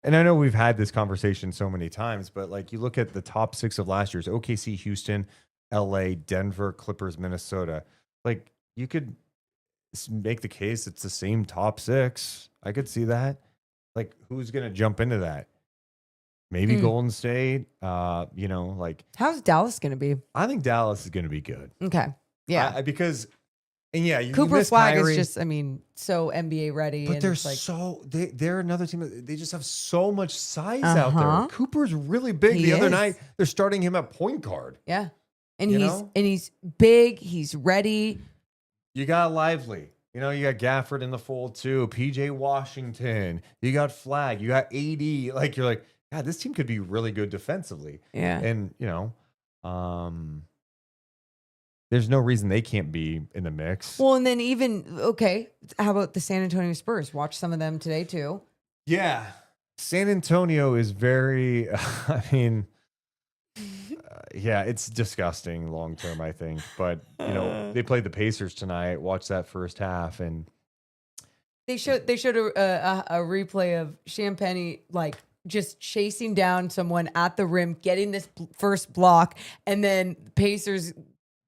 and I know we've had this conversation so many times, but like you look at the top 6 of last year's OKC, Houston, LA, Denver, Clippers, Minnesota. Like you could make the case it's the same top 6. I could see that. Like who's going to jump into that? Maybe Golden State. You know, like how's Dallas going to be? I think Dallas is going to be good. Okay. Yeah. Because and yeah, you Cooper miss Flag Kyrie. is just, I mean, so NBA ready. But and they're it's like, so they're another team. They just have so much size out there. Uh-huh. Cooper's really big. He The other is. night they're starting him at point guard. yeah. And You he's know? big. He's ready. You got Lively. You know, you got Gafford in the fold too. PJ Washington. You got Flag. You got AD. Like you're like, God, this team could be really good defensively. Yeah. And you know, there's no reason they can't be in the mix. Well, and then how about the San Antonio Spurs? Watch some of them today too. Yeah. San Antonio is very, yeah, it's disgusting long term, I think. But, they played the Pacers tonight. Watch that first half. And they showed a replay of Champagny, like, just chasing down someone at the rim, getting this first block, and then Pacers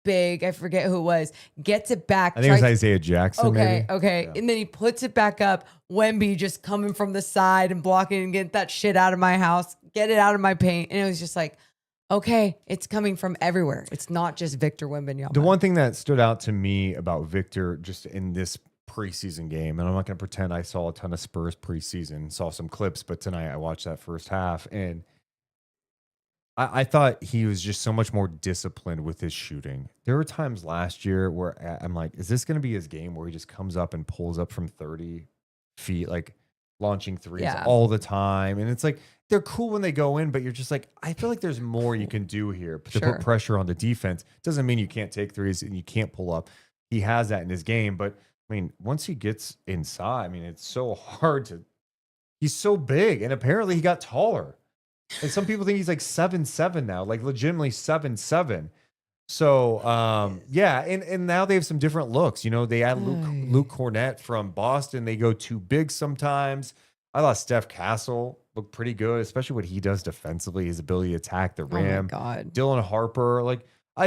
big, I forget who it was, gets it back. I think it was Isaiah Jackson. Okay. Yeah. And then he puts it back up. Wemby just coming from the side and blocking and get that shit out of my house, get it out of my paint. And it was just like, okay, it's coming from everywhere. It's not just Victor Wembanyama. The one thing that stood out to me about Victor just in this preseason game, and I'm not going to pretend I saw a ton of Spurs preseason, saw some clips, but tonight I watched that first half, and I thought he was just so much more disciplined with his shooting. There were times last year where I'm like, is this going to be his game where he just comes up and pulls up from 30 feet, like launching threes all the time? And it's like, they're cool when they go in, but you're just like, I feel like there's more you can do here to put pressure on the defense. Doesn't mean you can't take threes and you can't pull up. He has that in his game, but once he gets inside, it's so hard to. He's so big, and apparently he got taller. And some people think he's like 7'7" now, like legitimately 7'7". So and now they have some different looks. They add Luke Cornett from Boston. They go too big sometimes. I thought Steph Castle looked pretty good, especially what he does defensively, his ability to attack the rim. Oh my God. Dylan Harper,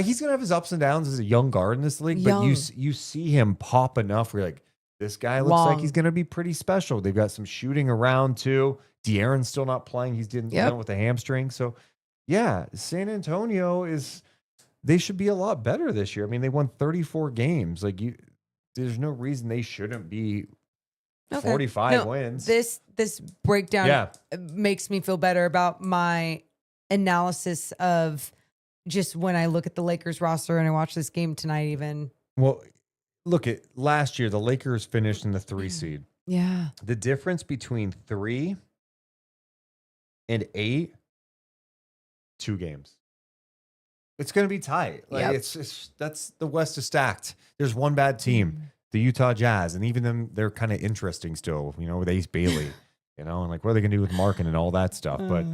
he's gonna have his ups and downs as a young guard in this league, but you see him pop enough where you're like, this guy looks like he's gonna be pretty special. They've got some shooting around too. De'Aaron's still not playing. He's dealing with a hamstring. So yeah, San Antonio they should be a lot better this year. They won 34 games. There's no reason they shouldn't be 45 wins. This breakdown makes me feel better about my analysis of just when I look at the Lakers roster and I watch this game tonight even. Well, look at last year, the Lakers finished in the 3 seed. Yeah. The difference between 3 and 8, 2 games. It's going to be tight. That's the West is stacked. There's one bad team, the Utah Jazz, and even them, they're kind of interesting still, with Ace Bailey. And what are they going to do with Markin and all that stuff? But,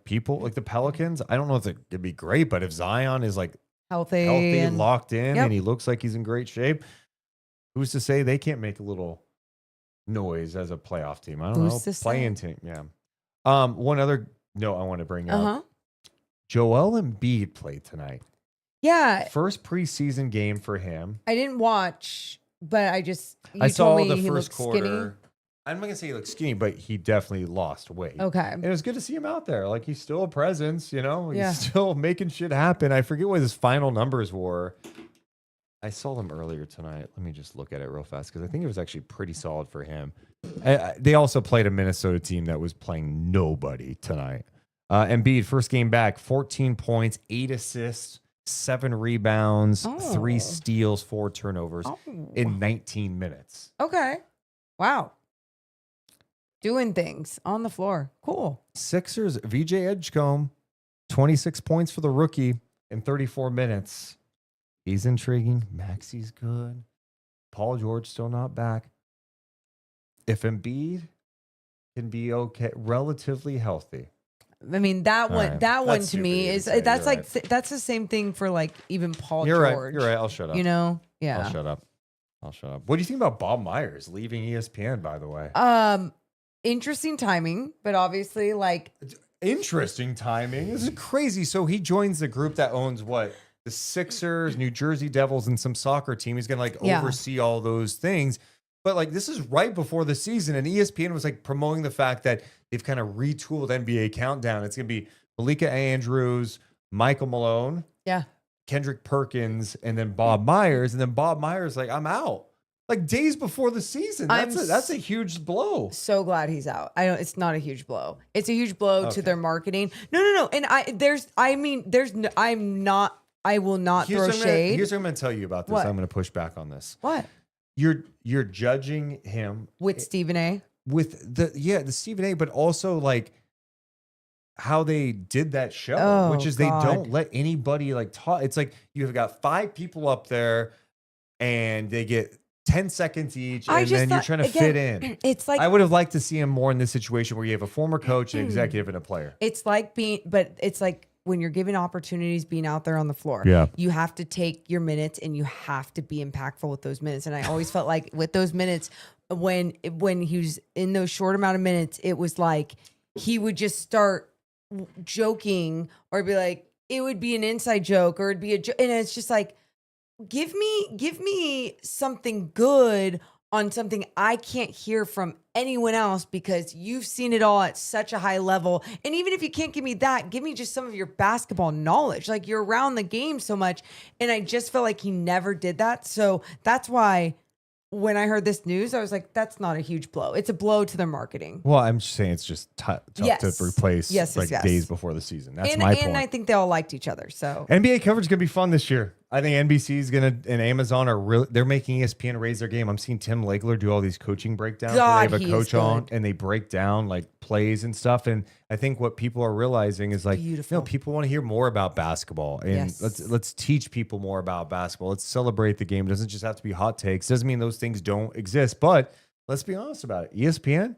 people like the Pelicans, I don't know if it'd be great, but if Zion is healthy and locked in and he looks like he's in great shape, who's to say they can't make a little noise as a playoff team? I don't know. Playing team. Yeah. One other note I want to bring up. Joel Embiid played tonight. Yeah. First preseason game for him. I didn't watch, but I saw the first quarter. Skinny. I'm not going to say he looks skinny, but he definitely lost weight. Okay. And it was good to see him out there. He's still a presence, He's still making shit happen. I forget what his final numbers were. I saw them earlier tonight. Let me just look at it real fast because I think it was actually pretty solid for him. They also played a Minnesota team that was playing nobody tonight. Embiid, first game back, 14 points, 8 assists, 7 rebounds, 3 steals, 4 turnovers in 19 minutes. Okay. Wow. Doing things on the floor. Cool. Sixers, VJ Edgecombe, 26 points for the rookie in 34 minutes. He's intriguing. Maxi's good. Paul George still not back. If Embiid can be relatively healthy. That one That's to me is that's that's the same thing for even Paul George. You're right. I'll shut up. Yeah. I'll shut up. What do you think about Bob Myers leaving ESPN, by the way? Interesting timing, but obviously interesting timing. This is crazy. So he joins the group that owns what? The Sixers, New Jersey Devils, and some soccer team. He's going to oversee all those things. But this is right before the season, and ESPN was promoting the fact that they've kind of retooled NBA Countdown. It's going to be Malika Andrews, Michael Malone, Kendrick Perkins, and then Bob Myers. And then Bob Myers I'm out. Days before the season. That's a huge blow. So glad he's out. It's not a huge blow. It's a huge blow to their marketing. No. And I will not throw shade. Here's what I'm going to tell you about this. What? I'm going to push back on this. What? You're judging him with Stephen A. With the Stephen A, but also how they did that show, Oh, which is God. they don't let anybody like talk. It's like you've got 5 people up there and they get 10 seconds each, I and just then you're thought- trying to fit in. It's like I would have liked to see him more in this situation where you have a former coach, an executive, and a player. it's like when you're given opportunities being out there on the floor. Yeah. You have to take your minutes and you have to be impactful with those minutes. And I always felt like with those minutes, when he was in those short amount of minutes, it was like he would just start joking or be like, it would be an inside joke or it'd be a joke. And it's just like, give me something good on something I can't hear from anyone else because you've seen it all at such a high level. And even if you can't give me that, give me just some of your basketball knowledge. Like, you're around the game so much. And I just felt like he never did that. So that's why when I heard this news, I was like, that's not a huge blow. It's a blow to their marketing. Well, I'm just saying it's just tough Yes. to replace Yes, like yes. days before the season. That's And my point. And I think they all liked each other. So NBA coverage is gonna be fun this year. I think NBC is gonna and Amazon are really they're making ESPN raise their game. I'm seeing Tim Legler do all these coaching breakdowns. God, where they have he a is coach on good. and they break down like plays and stuff. And I think what people are realizing is like, Beautiful. people want to hear more about basketball. And Yes. let's teach people more about basketball. Let's celebrate the game. It doesn't just have to be hot takes. Doesn't mean those things don't exist. But let's be honest about it. ESPN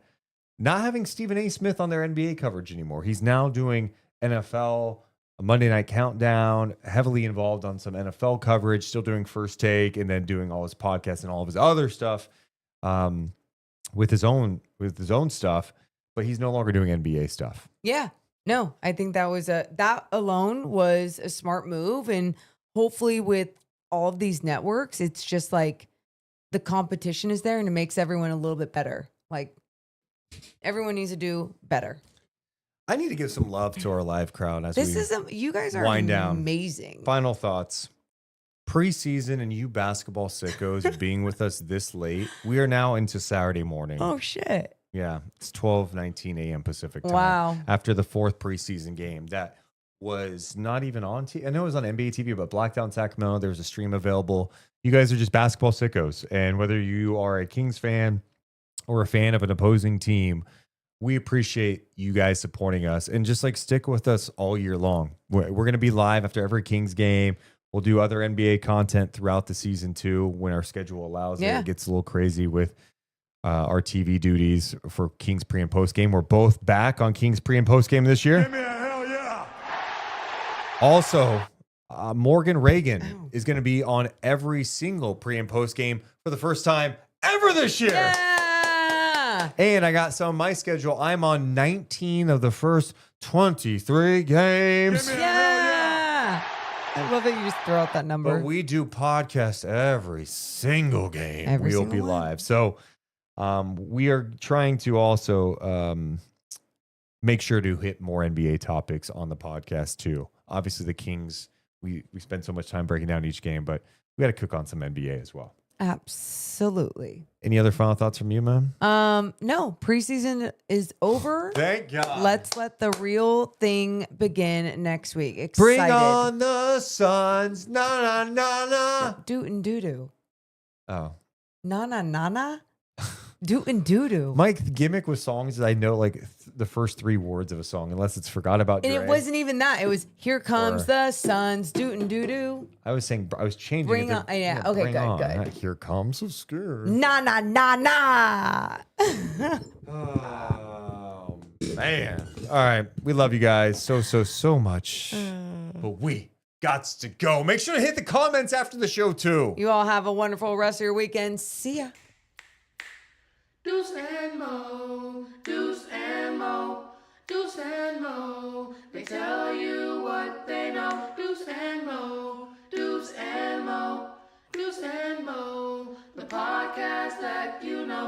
not having Stephen A. Smith on their NBA coverage anymore. He's now doing NFL, a Monday Night Countdown, heavily involved on some NFL coverage, still doing First Take, and then doing all his podcasts and all of his other stuff with his own stuff. But he's no longer doing NBA stuff. yeah, no, I think that alone was a smart move. And hopefully with all of these networks, it's just like the competition is there and it makes everyone a little bit better. Like, everyone needs to do better. I need to give some love to our live crowd as You guys are wind down. amazing. Final thoughts. Preseason and you basketball sickos being with us this late. We are now into Saturday morning. Oh shit. Yeah, it's 12:19 a.m. Pacific time. Wow. After the 4th preseason game that was not even on TV. I know it was on NBA TV, but blacked out in Sacramento. There was a stream available. You guys are just basketball sickos. And whether you are a Kings fan or a fan of an opposing team, we appreciate you guys supporting us and just like stick with us all year long. We're going to be live after every Kings game. We'll do other NBA content throughout the season too when our schedule allows it. Yeah. It gets a little crazy with our TV duties for Kings pre and post game. We're both back on Kings pre and post game this year. Give me a hell yeah. Also, Morgan Reagan is going to be on every single pre and post game for the first time ever this year. Yeah. And I got some of my schedule. I'm on 19 of the first 23 games. Give me a Yeah. I love that you just throw out that number. But we do podcasts every single game. Every We'll single be one. live. So we are trying to also make sure to hit more NBA topics on the podcast too. Obviously, the Kings, we spend so much time breaking down each game, but we got to cook on some NBA as well. Absolutely. Any other final thoughts from you, man? No, preseason is over. Thank God. Let's let the real thing begin next week. Excited. Bring on the Suns. Na, na, na, na. Doot and doo-doo. Oh. Na na na na. Doot and doo-doo. My gimmick with songs is I know like the first 3 words of a song, unless it's forgot about. And Dre. it wasn't even that. It was here comes Or- the Suns. Doot and doo-doo. I was changing Bring it. on- yeah, okay, bring good, on. good. Not here comes the scare. Na na na na. Oh, man. All right. We love you guys so much. But we got to go. Make sure to hit the comments after the show, too. You all have a wonderful rest of your weekend. See ya. Deuce and Mo, Deuce and Mo, Deuce and Mo. They tell you what they know. Deuce and Mo, Deuce and Mo, Deuce and Mo. The podcast that you know.